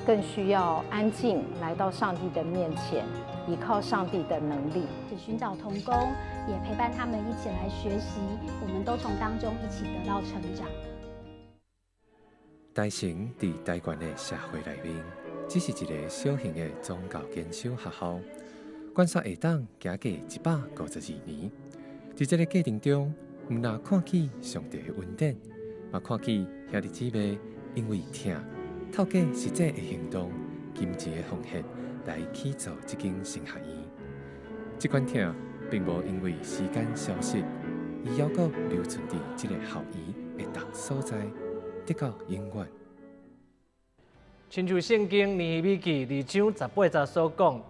更需要安静来到上帝的面前，依靠上帝的能力，寻找同工，也陪伴他们一起来学习，我们都从当中一起得到成长。台城伫台湾的社会内面，只是一个小型的宗教研修学校，观察会当行过152年。在这个过程中，唔但看见上帝的恩典，也看见兄弟姊妹因为疼，透过实际的行动、金钱的奉献来起造这间神学院。这款疼并无因为时间消失，伊犹阁留存伫这个校园的同所在，直到永远。亲像圣经尼希米记2章18节所讲，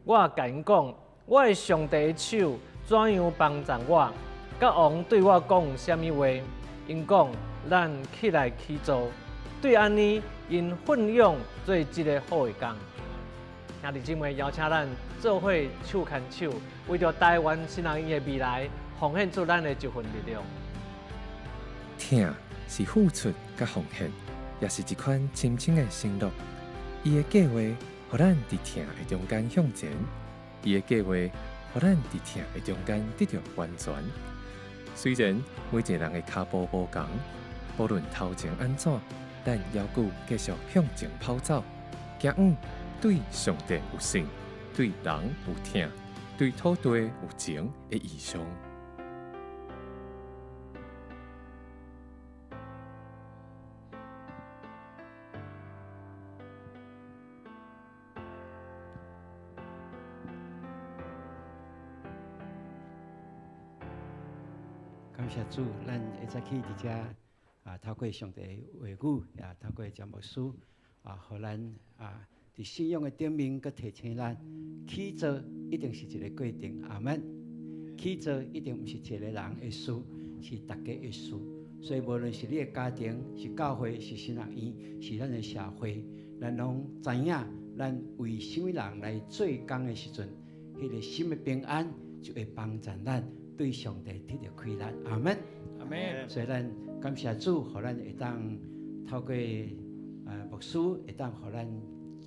我甲因讲，我的上帝的手怎样帮助我？甲王对我讲有啥物话？因讲，咱起来起造，对安尼因奋勇做一个好的工。兄弟姊妹，邀请咱做伙手牵手，为着台湾新人营的未来，奉献出咱的一份力量。疼是付出甲奉献，也是一款深深的承诺。伊的计划，互咱伫疼的中间向前；伊的计划，互咱伫疼的中间得到完全。虽然每一个人的脚步无同，无论头前安怎，咱犹顾继续向前跑走，行往对上帝有信、对人有疼、对土地有情的意向。感谢主，咱会再去伫遮透过上帝话语，也透过节目书互咱伫信仰的顶面，佮提醒咱起做一定是一个过程，阿们。起做一定毋是一个人的事，是大家的事。所以无论是你的家庭、是教会、是新人院、是咱的社会，咱拢知影，咱为什么人来做工的时阵，迄个心的平安就会帮助咱。对上帝得到开展，阿门，阿门。所以咱感谢主，互咱会当透过牧师，会当互咱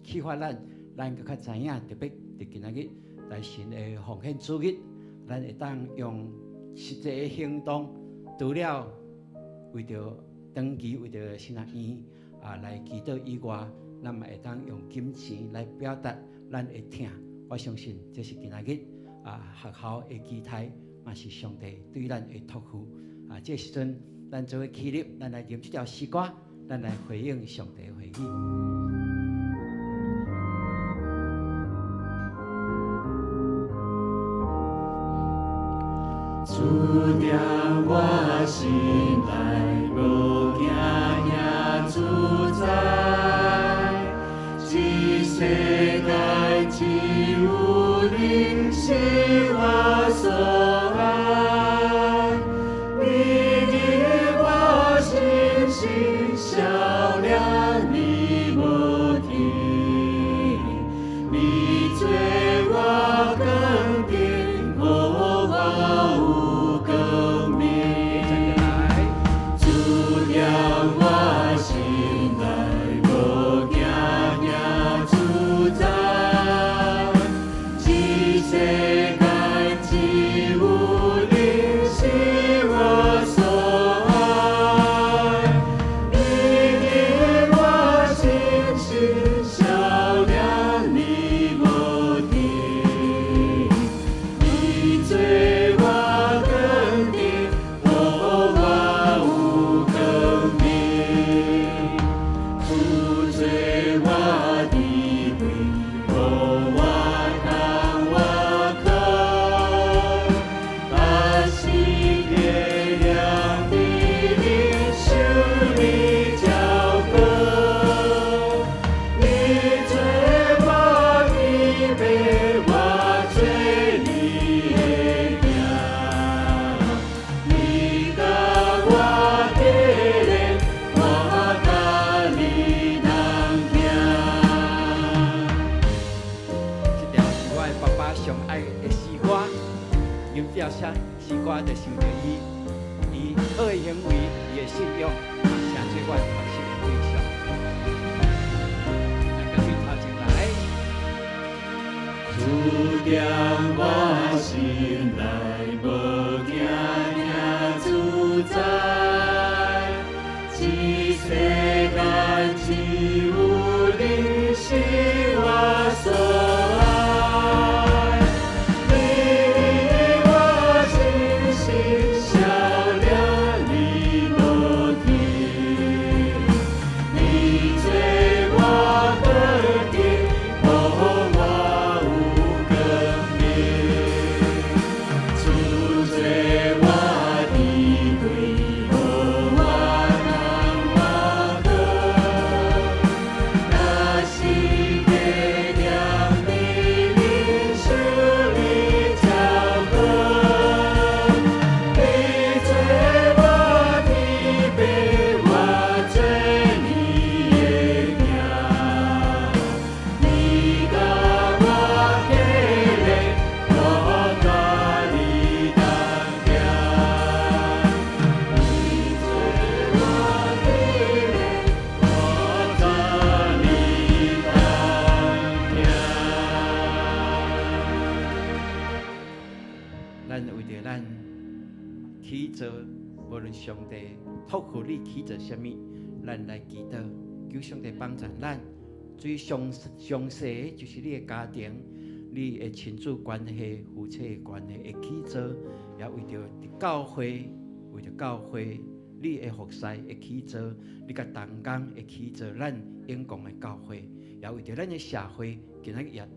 启发咱更较知影，特别伫今仔日来神的奉献主日，咱会当用实际的行动，除了为着长期为着新学院来祈祷以外，咱嘛会当用金钱来表达咱的疼。我相信这是今仔日学校的期待。嘛是上帝对咱的托付这时阵，咱做伙起立，咱来念这条诗歌，咱来回应上帝的回语。主在我心内，无惊也自在，这世界只有你是我所。照亮你无停，你做我光点，互我有光明。主在我心内，无惊也自在。这世界只有你是我所。是我就想着伊好的行为，伊的信仰，成做我学习的对象。跟对头前来，主在我心内，无惊也自在。这世界只有你是我所爱。主为着咱起做，无论上帝托付你起做什么，咱来祈祷，求上帝帮助咱。最详细就是你的家庭，你的亲子关系、夫妻的关系会起做，也为着教会，为着教会，你的服侍会起做，你甲同工会起做，咱永光的教会，也为着咱的社会，今仔日也特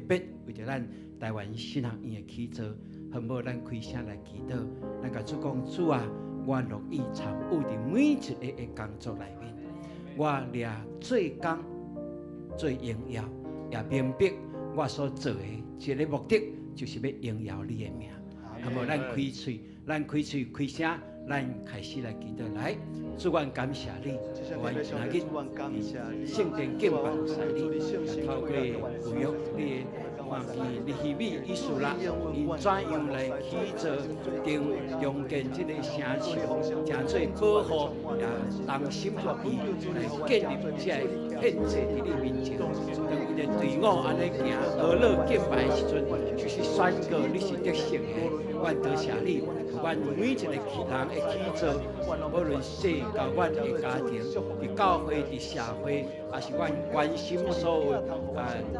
别为着咱台湾新学院的起做，好无咱开声来祈祷，咱甲主讲主啊，我乐意参与伫每一个的工作内面，我掠做工。最荣耀，也明白我所做的一个目的，就是要荣耀你的名。那么咱开嘴，开声，咱开始来祈祷来。主，我感谢你，我今日圣殿敬拜晒你，透过培育你的。看见你希美艺术啦，因怎样来起做重建这个城市，真做保护也同心合意来建立这个宪制伫你面前。当伊的队伍安尼行，俄勒敬拜的时阵，就是宣告你是得胜的。阮多谢你，阮每一个人的起做，无论细到阮的家庭、伫教会、伫社会，也是阮关心所有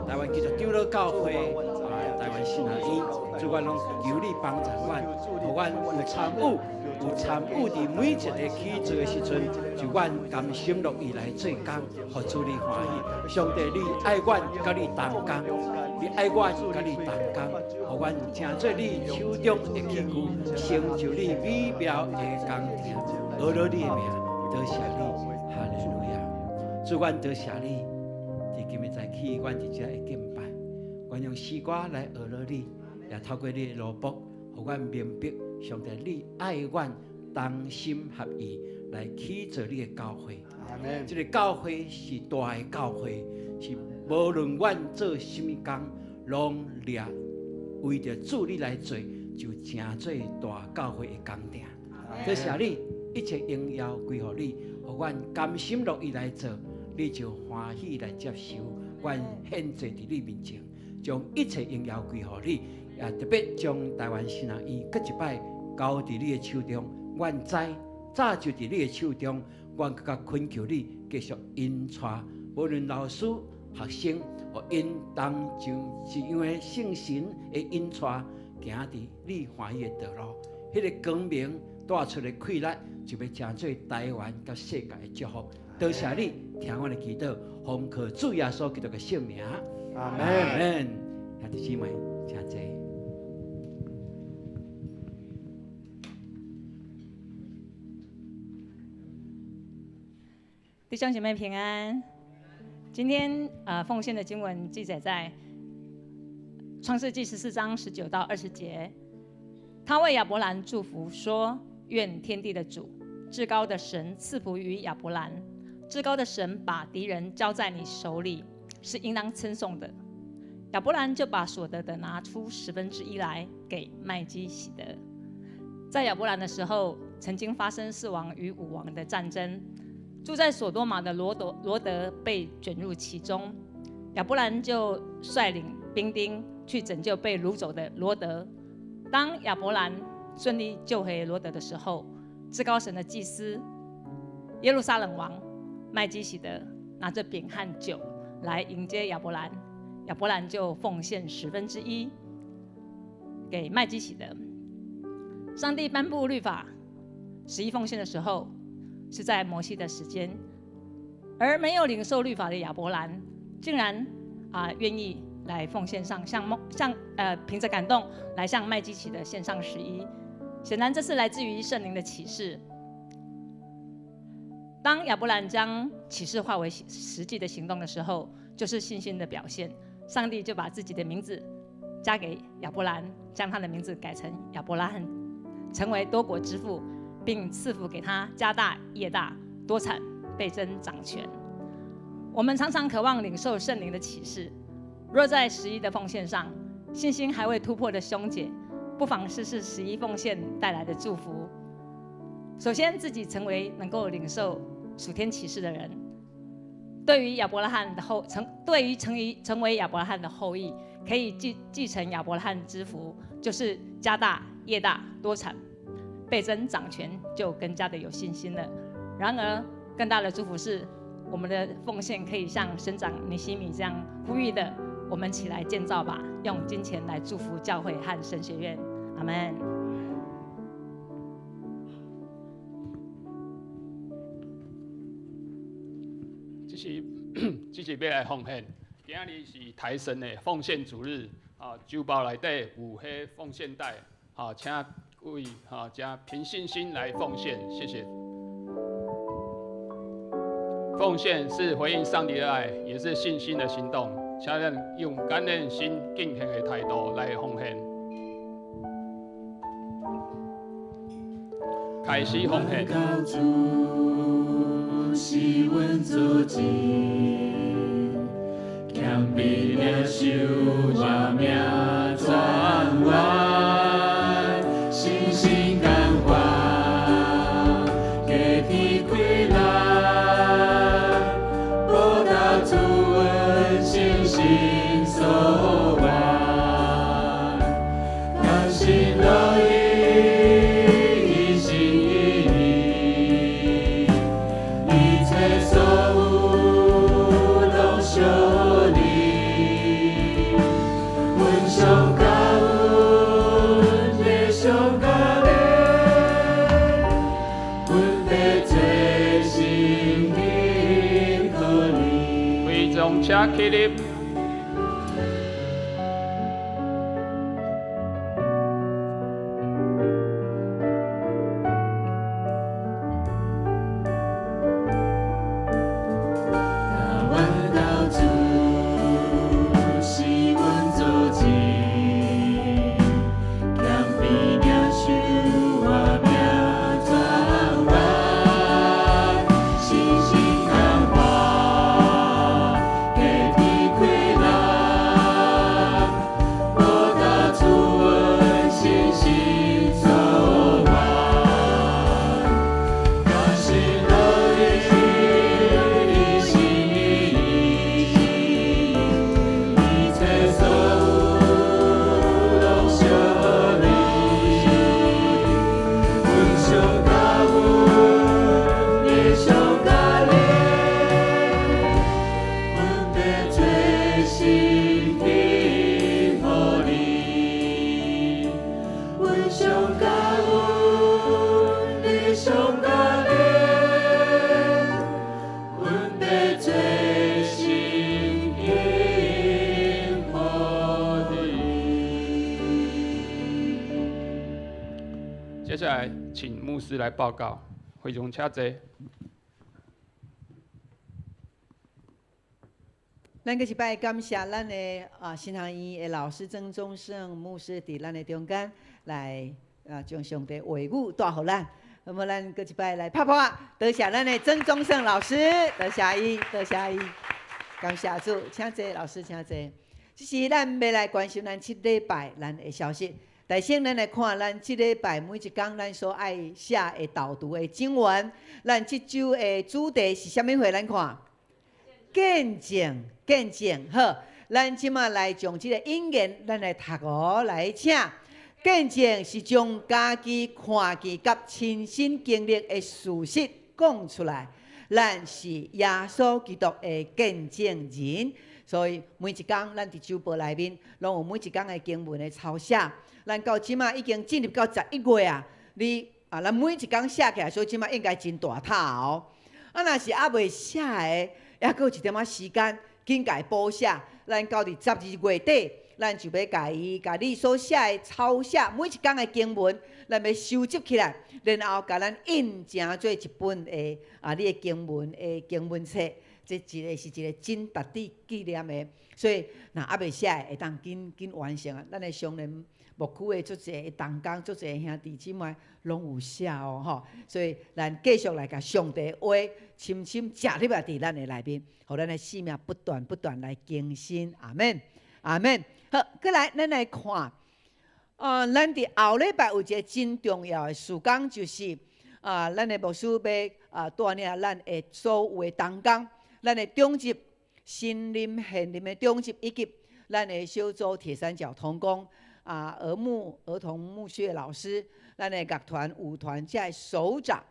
台湾基督长老教会。台湾新学院，主阮拢求你帮助阮，互阮有参与伫每一个起做的时阵，就阮甘心乐意来做工，互主你欢喜。上帝，你爱阮，甲你同工，你爱阮，甲你同工，互阮成做你手中的器具，成就你美妙的工程。学了你的名，多谢你，哈利路亚！主阮多谢你，伫今日早起，阮伫遮会敬拜。阮用诗歌来学了你，也透过你的罗卜，互阮明白上帝你爱阮，同心合意来起做你的教会。这个教会是大的教会，是无论阮做什么工，拢掠为着主你来做，就成做大教会的工程。多谢你，一切荣耀归乎你，互阮甘心乐意来做，你就欢喜来接受，阮献祭伫你面前。将一切荣耀归乎你，也特别将台湾新学院搁一摆交伫你的手中。阮知早就伫你的手中，阮更加恳求你继续引带，无论老师、学生，和因当就是因为圣神的引带，行伫你欢喜的道路。迄个光明带出的快乐，就要成做台湾甲世界的祝福。多谢你听我的祈祷，奉靠主耶稣基督的圣名。阿门。兄弟姊妹，请坐。弟兄姐妹平安。今天奉献的经文记载在创世纪14章19到20节。他为亚伯兰祝福说：“愿天地的主，至高的神赐福于亚伯兰。至高的神把敌人交在你手里，是应当称颂的。”亚伯兰就把所得的拿出1/10来给麦基洗德。在亚伯兰的时候，曾经发生4王与5王的战争，住在所多玛的罗德被卷入其中。亚伯兰就率领兵丁去拯救被掳走的罗德。当亚伯兰顺利救回罗德的时候，至高神的祭司耶路撒冷王麦基洗德拿着饼和酒来迎接亚伯兰。亚伯兰就奉献1/10给麦基洗德。上帝颁布律法11奉献的时候，是在摩西的时间，而没有领受律法的亚伯兰，竟然愿意来奉献上，凭着感动来向麦基洗德献上11。显然，这是来自于圣灵的启示。当亚伯兰将启示化为实际的行动的时候，就是信心的表现。上帝就把自己的名字加给亚伯兰，将他的名字改成亚伯拉罕，成为多国之父，并赐福给他家大业大，多产倍增长全。我们常常渴望领受圣灵的启示，若在11的奉献上，信心还未突破的兄姐，不妨试试11奉献带来的祝福。首先，自己成为能够领受属天启示的人。对于亚伯拉罕的成为亚伯拉罕的后裔，可以继承亚伯拉罕之福，就是家大业大多产，倍增掌权，就更加的有信心了。然而，更大的祝福是，我们的奉献可以像省长尼西米这样呼吁的，我们起来建造吧，用金钱来祝福教会和神学院。阿们。这是要来奉献。今日是台神的奉献主日，周报内底有迄奉献袋，请各位加凭信心来奉献，谢谢。奉献是回应上帝的爱，也是信心的行动，请咱用感恩心、敬虔的态度来奉献。开始奉献。是阮做志，强逼领袖我命转弯，信心感化，给天开朗，报答主恩信心所望，甘心乐意。车起立。接下来，请牧师来报告。会众请坐。咱个一摆感谢咱的新航院的老师曾宗胜牧师伫咱的中间来将上帝话语带互咱。那么咱个一摆来拍拍，多谢咱的曾宗胜老师，多谢伊，多谢伊，感谢主，请坐，老师请坐。这是咱要来关心咱7礼拜咱的消息。大先，咱来看咱这礼拜每一天咱所爱写的导读的经文。咱这周的主题是啥物？回咱看，见证，见证。好，咱即马来将这个引言，咱来读哦，来请。见证是将家己看见甲亲身经历的事实讲出来。咱是耶稣基督的见证人，所以每一天咱伫周报内面，拢有每一天的经文的抄写。咱到即马已经进入到11月啊，咱每一天写起来，所以即马应该真大塔哦。若是还未写的，还佫有一点仔时间，紧家补写。咱到伫12月底，咱就要甲你所写的抄写每一天的经文，咱要收集起来，然后甲咱印成做一本的你的经文册。这是一个真值得纪念的，所以若还未写的，会当紧完成啊！咱的乡邻牧区的足侪同工、足侪兄弟姊妹拢有写哦，吼！所以咱继续来甲上帝话深深植入伫咱的内面，互咱的生命不断来更新。阿们，阿们。好，过来咱来看，咱伫后礼拜有一个真重要的事工，就是咱的牧师要带领咱的所有的同工。咱的中级、新林、现林的中级，以及咱的小组铁三角同工，儿童牧学老师，咱的乐团、舞团这些首长，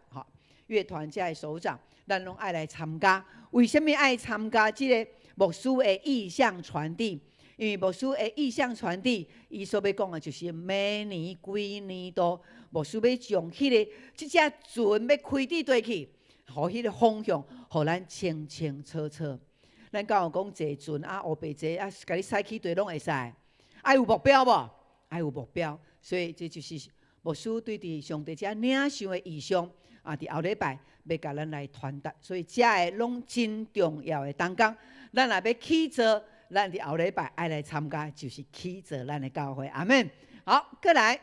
乐团这些首长，咱拢爱来参加。为什么爱参加这个牧师的意向传递？因为牧师的意向传递，伊所要讲的就是每年规年度，牧师要将这只船要开伫对去，互迄个方向，互咱清清楚楚。咱敢有讲坐船乌白坐甲你驶去对拢会使，爱有目标无？爱有目标，所以这就是牧师对伫上帝遮领受的意向伫后礼拜要甲咱来传达，所以遮个拢真重要的当讲，咱若要起做。咱伫后礼拜爱来参加，就是起做咱的教会，阿门。好，过来，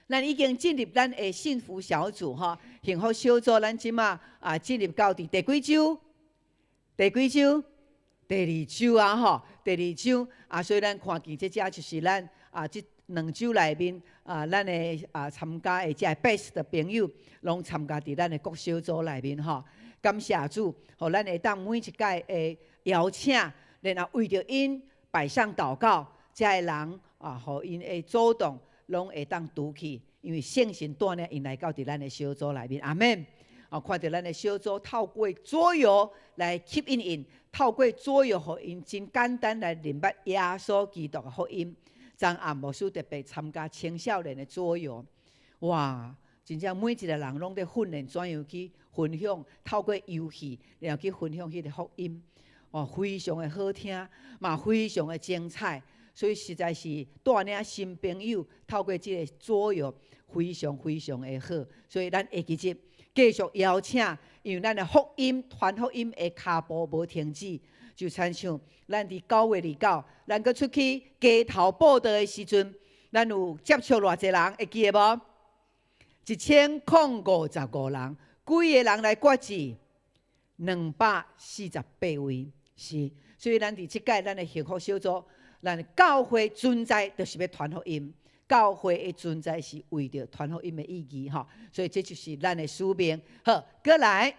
咱已经进入咱的幸福小组幸福小组，咱即马进入到第几周？第几周？第2周第2周所以咱看见这就是咱这2周内面咱的参加的这 base 的朋友，拢参加伫咱的各小组内面感谢主，互咱会当每一届的邀请。然后为着因摆上祷告，这些人互因的主动，拢会当拄去，因为圣神带领因来到伫咱的小组内面，阿门。看到咱的小组透过左右来吸引因，透过左右，互因真简单来明白耶稣基督的福音。昨暗牧师特别参加青少年的左右，哇！真正每一个人拢在训练怎样去分享，透过游戏然后去分享迄个福音。非常的好听，嘛非常的精彩，所以实在是带领新朋友透过这个左右，非常非常的好。所以咱下期节继续邀请，因为咱的福音传福音的脚步无停止，就亲像咱伫9月29，咱搁出去街头报道的时阵，咱有接触偌济人，会记得无？1055人，几个人来决志？248位。是，所以咱伫即届咱的幸福小组，咱教会存在就是要传福音，教会的存在是为着传福音的意义所以这就是咱的使命。好，过来，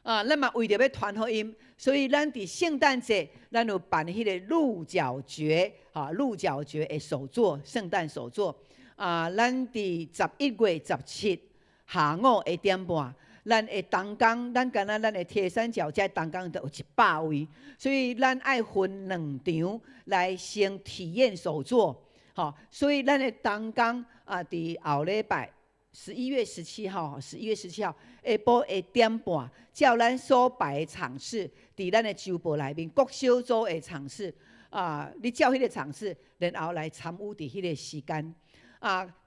咱嘛为着要传福音，所以咱伫圣诞节，咱有办迄个鹿角蕨鹿角蕨的手作，圣诞手作咱伫11月17下午1点半。咱的同工，咱敢若咱的铁三角这同工都有100位，所以咱爱分2场来先体验手作，所以咱的同工伫后礼拜11月17号，11月17号下晡1点半，照咱所摆的场次，伫咱的周报内面各小组的场次你照迄个场次，然后来参与伫迄个时间。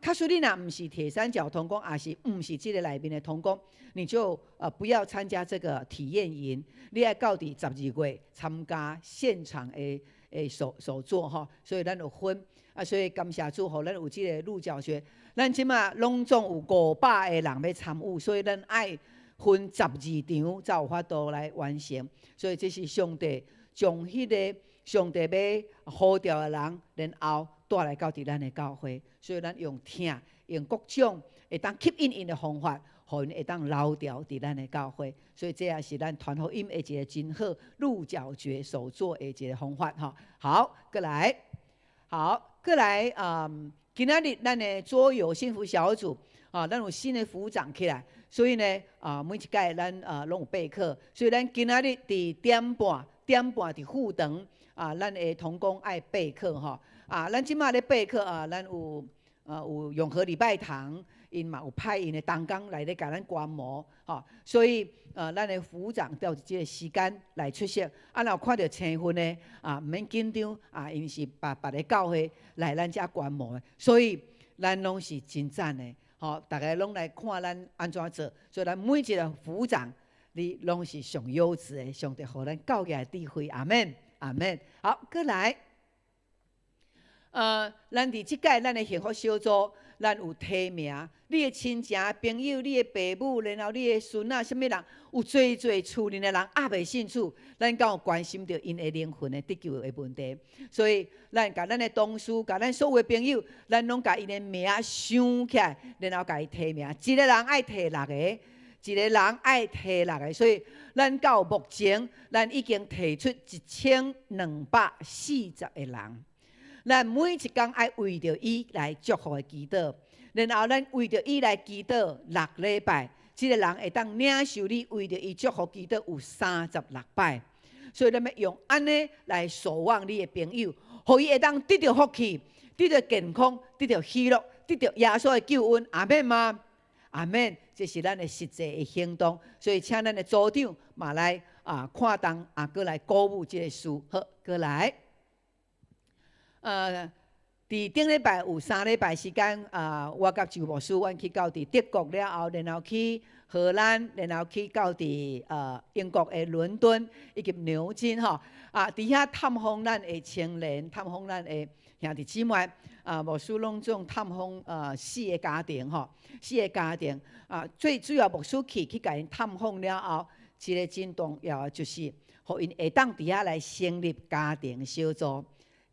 假使你若唔是铁三角同工，也是唔是这个内面的同工，你就不要参加这个体验营。你要到伫12月参加现场的手作所以咱有分所以感谢主，互咱有这个鹿角蕨，咱即马拢总有500个人要参与，所以咱爱分12场才有法度来完成。所以这是上帝将迄个上帝要呼召的人，然后带来到伫咱的教会，所以咱用听，用各种会当吸引因的方法，互因会当留条伫咱的教会。所以这也是咱传福音的一个真好鹿角蕨手作的一个方法好，过来，今仔日咱的左右幸福小组咱有新的副长起来，所以呢每一届咱拢有备课，所以咱今仔日伫点半伫副堂咱的同工爱备课咱即马咧备课咱有永和礼拜堂，因嘛有派因的同工来咧甲咱观摩所以咱的副长调即个时间来出席。若有看到青训的毋免紧张因是别个教会来咱遮观摩的，所以咱拢是真赞的大家拢来看咱安怎做，所以咱每一个副长你拢是上优质的，上帝互咱教育的智慧，阿们阿们。好，过来。咱伫即届咱的幸福小组，咱有提名你的亲情朋友、你的爸母，然后你的孙仔，什么人有侪厝里的人也袂信主，咱敢有关心到因的灵魂的得救的问题，所以咱甲咱的同事、甲咱所有的朋友，咱拢甲因的名想起来，然后甲伊提名。一个人爱提6个，一个人爱提6个，所以咱到目前，咱已经提出1240个人。咱每一天爱为着伊来祝福的祈祷，然后咱为着伊来祈祷6礼拜，这个人会当领受你为着伊祝福祈祷有36摆。所以咱要用安尼来守望你的朋友，互伊会当得到福气，得到健康，得到喜乐，得到耶稣的救恩。阿们吗？阿们，这是咱的实际的行动。所以请咱的组长嘛来看重搁来鼓舞这个事。好，过来。伫顶礼拜有3礼拜时间，我甲周牧师，阮去到伫德国了后，然后去荷兰，然后去到伫英国的伦敦以及牛津吼。伫遐探访咱的青年，探访咱的兄弟姊妹。牧师拢总探访4个家庭吼，4个家庭最主要牧师去甲因探访了后，一个真重要的就是，互因会当伫遐来成立家庭小组。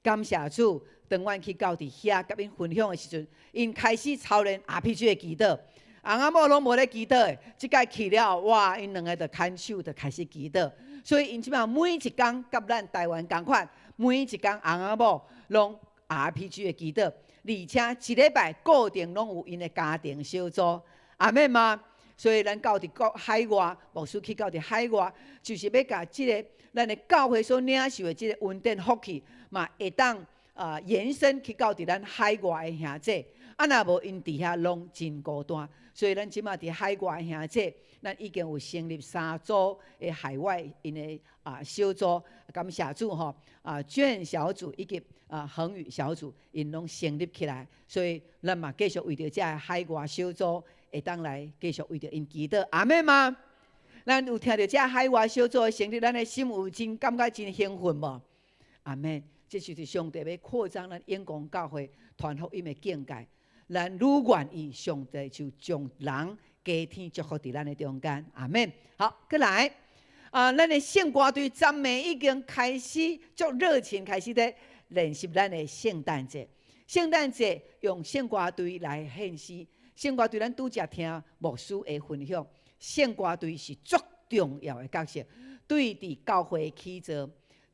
感谢主，当阮去到伫遐，甲因分享的时阵，因开始操练 RPG 的祈祷。翁仔某拢无咧祈祷的，即摆去了后，哇，因2个就牵手就开始祈祷。所以因即摆每一天甲咱台湾同款，每一天翁仔某拢 RPG 的祈祷，而且1礼拜固定拢有因的家庭小组。阿们吗？所以咱到伫海外，牧师去到伫海外，就是要甲即个咱的教会所领受的即个恩典福气，嘛会当延伸去到伫咱海外的兄弟。若无因伫遐拢真孤单，所以咱即马伫海外的兄弟，咱已经有成立3组的海外因的小组。感谢主吼，卷小组以及恒宇小组，因拢成立起来，所以咱嘛继续为着这海外小组会当来继续为着因祈祷。阿们吗？咱有听到这海外小组的成立，咱的心有真感觉真兴奋无？阿们，这就是上帝要扩张咱永光教会传福音的境界。咱愈愿意，上帝就将人加添祝福伫咱的中间。阿们。好，过来。咱的圣歌队赞美已经开始足热情，开始咧练习咱的圣诞节。圣诞节用圣歌队来献诗。圣歌队咱拄则听牧师的分享，圣歌队是足重要的角色，对伫教会起造，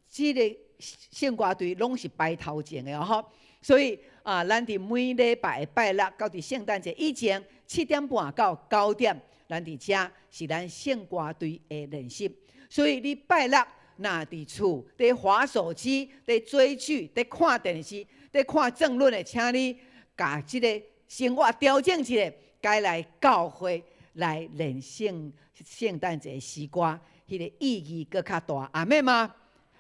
这个圣歌队拢是排头前的吼。所以咱伫每礼拜的拜六到伫圣诞节以前7点半到9点，咱伫遮是咱圣歌队的练习。所以你拜六若伫厝伫滑手机、伫追剧、伫看电视、伫看政论的，请你把即个生活调整一下，该来教会来练圣诞节诗歌，迄个意义搁较大。阿们吗？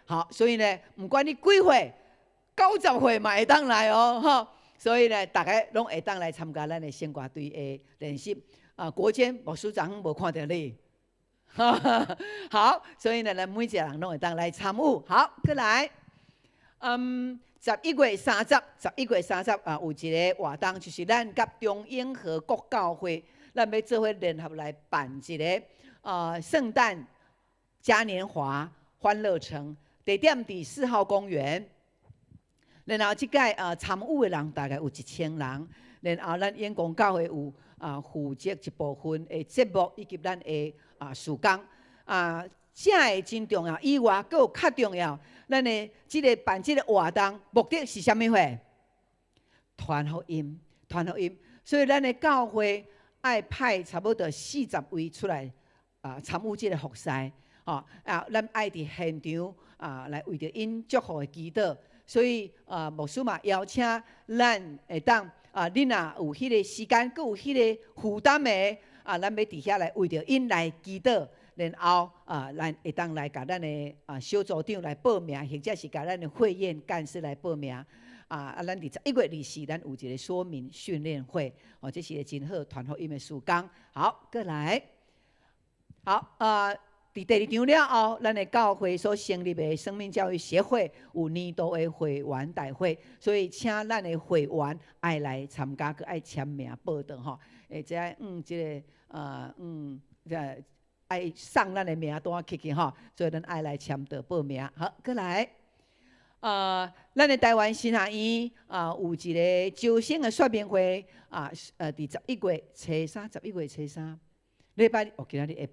好，所以呢，不管你几岁，90岁嘛会当来哦，哈。所以呢，大家拢会当来参加咱的圣歌队的练习。国间牧师长无看到你。好，所以呢，咱每一个人拢会当来参与。好，过来，11月30，有一个活动，就是咱甲中英和国教会，咱要做伙联合来办一个圣诞嘉年华欢乐城，地点伫4号公园。然后即届参与的人大概有1000人，然后咱永光教会有负责一部分的节目以及咱的事工这个真重要。以外，佫有较重要，咱的即个办即个活动目的是啥物货？传福音，传福音。所以咱的教会爱派差不多40位出来参与即个服侍，咱爱伫现场来为着因祝福的祈祷。所以牧师嘛邀请咱会当你若有迄个时间，佫有迄个负担的咱要伫遐来为着因来祈祷，然后咱会当来甲咱的小组长来报名，或者是甲咱的会宴干事来报名。咱伫11月24，咱有一个说明训练会，这是一个真好传福音的事工。好，过来，好伫第2场了后，咱的教会所成立的生命教育协会有年度的会员大会，所以请咱的会员爱来参加，佮爱签名报道吼。即个爱送咱的名单去吼，所以咱爱来签到报名。好，过来，咱的台湾新学院有一个招生的说明会伫11月初3，礼拜今仔日下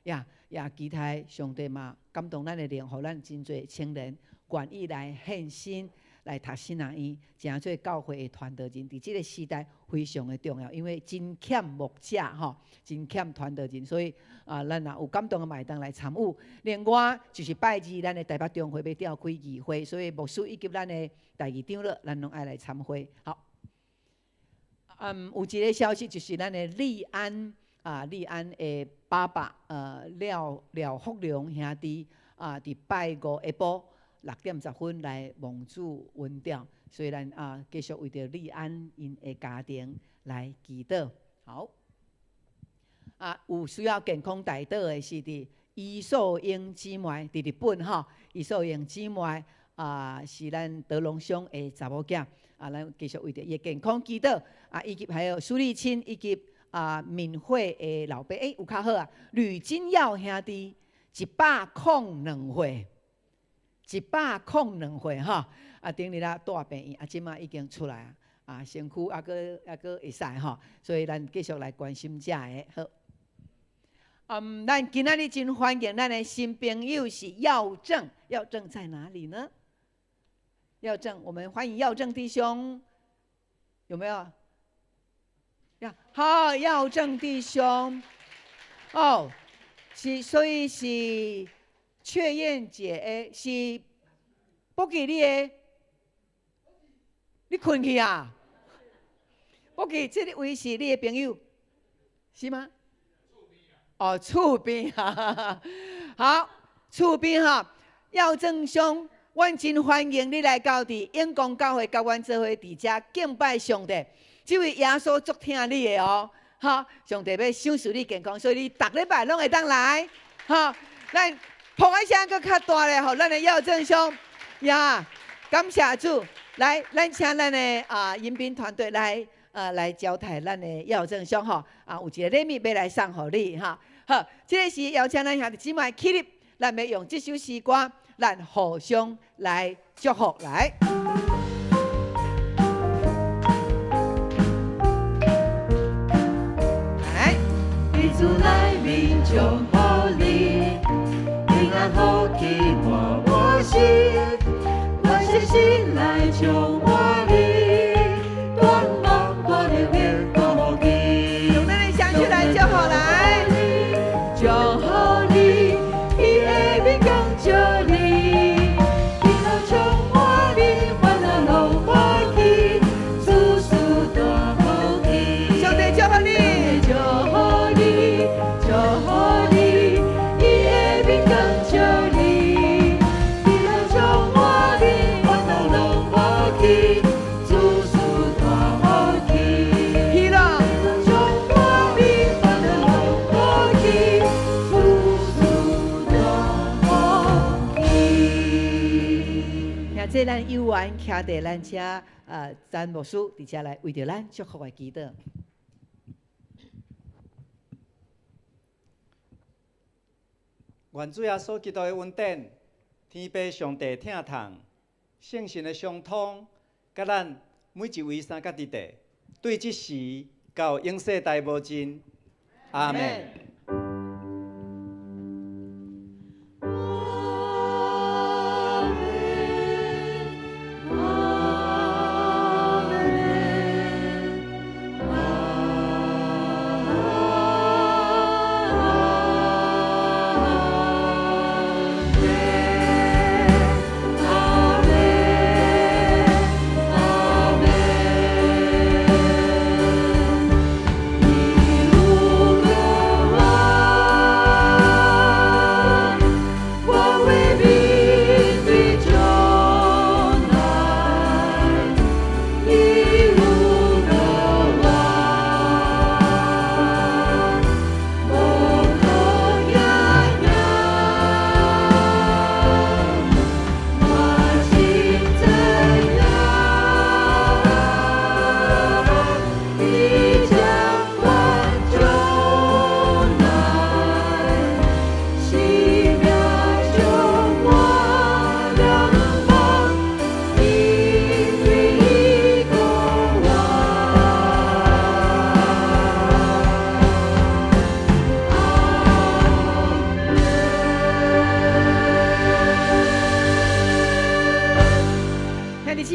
晡也期待上帝嘛感动咱的灵，互咱真侪青年愿意来献身，来读新人院，成做教会的传道人。伫即个时代非常的重要，因为真欠牧者吼，真欠传道人，所以咱若有感动的嘛会当来参与。另外就是拜二，咱的台北中会要召开议会，所以牧师以及咱的代议长了，咱拢爱来参会。好，有一个消息就是咱的利安的爸爸廖福良兄弟伫拜五下晡6:10来蒙主温调，所以咱继续为着利安因的家庭来祈祷。好，有需要健康代祷的是伫伊素英姊妹伫日本吼，伊素英姊妹是咱德隆乡的查某囝咱继续为着伊的健康祈祷以及还有苏丽清以及闽会的老爸有较好吕金耀兄弟102岁。102岁哈，顶日大病院，即马已经出来身躯还佫会使吼，所以咱继续来关心遮个好。咱今仔日真欢迎咱的新朋友是耀正，耀正在哪里呢？耀正，我们欢迎耀正弟兄，有没有？好，耀正弟兄，所以是。雀燕姐是不记你的，你困去啊？不记这位是你的朋友，是吗？厝边好，厝边耀正兄，阮真欢迎你来到伫永光教会，甲阮做伙伫遮敬拜上帝。这位耶稣足听你的上帝要赏赐你健康，所以你逐礼拜拢会当来，咱。捧一声搁较大咧，咱的耀正兄感谢主，来，咱请咱的迎宾团队来招待咱的耀正兄有一个礼物要来送互你好，这个是邀请咱兄弟姊妹起立，咱要用这首诗歌，咱互相来祝福来。来，你主来民众互你。平安好气满我心，我信心来充满你，光芒我的面光你。用咱的相聚来祝福来，祝福你，你的面光照你，平安充满你，欢乐拢欢喜，处处大好气。上帝祝福你，祝福你，祝福你。这咱有缘徛伫咱遮詹牧师伫遮来为着咱祝福的祈祷。愿主耶稣基督的恩典、天父上帝疼痛、圣神的相通，甲咱每一位三角地地，对即时到永世代无尽。阿门。你无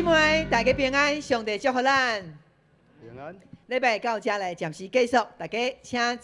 姊妹，大家平安，上帝祝福咱。平安。礼拜到这来暂时结束，大家请。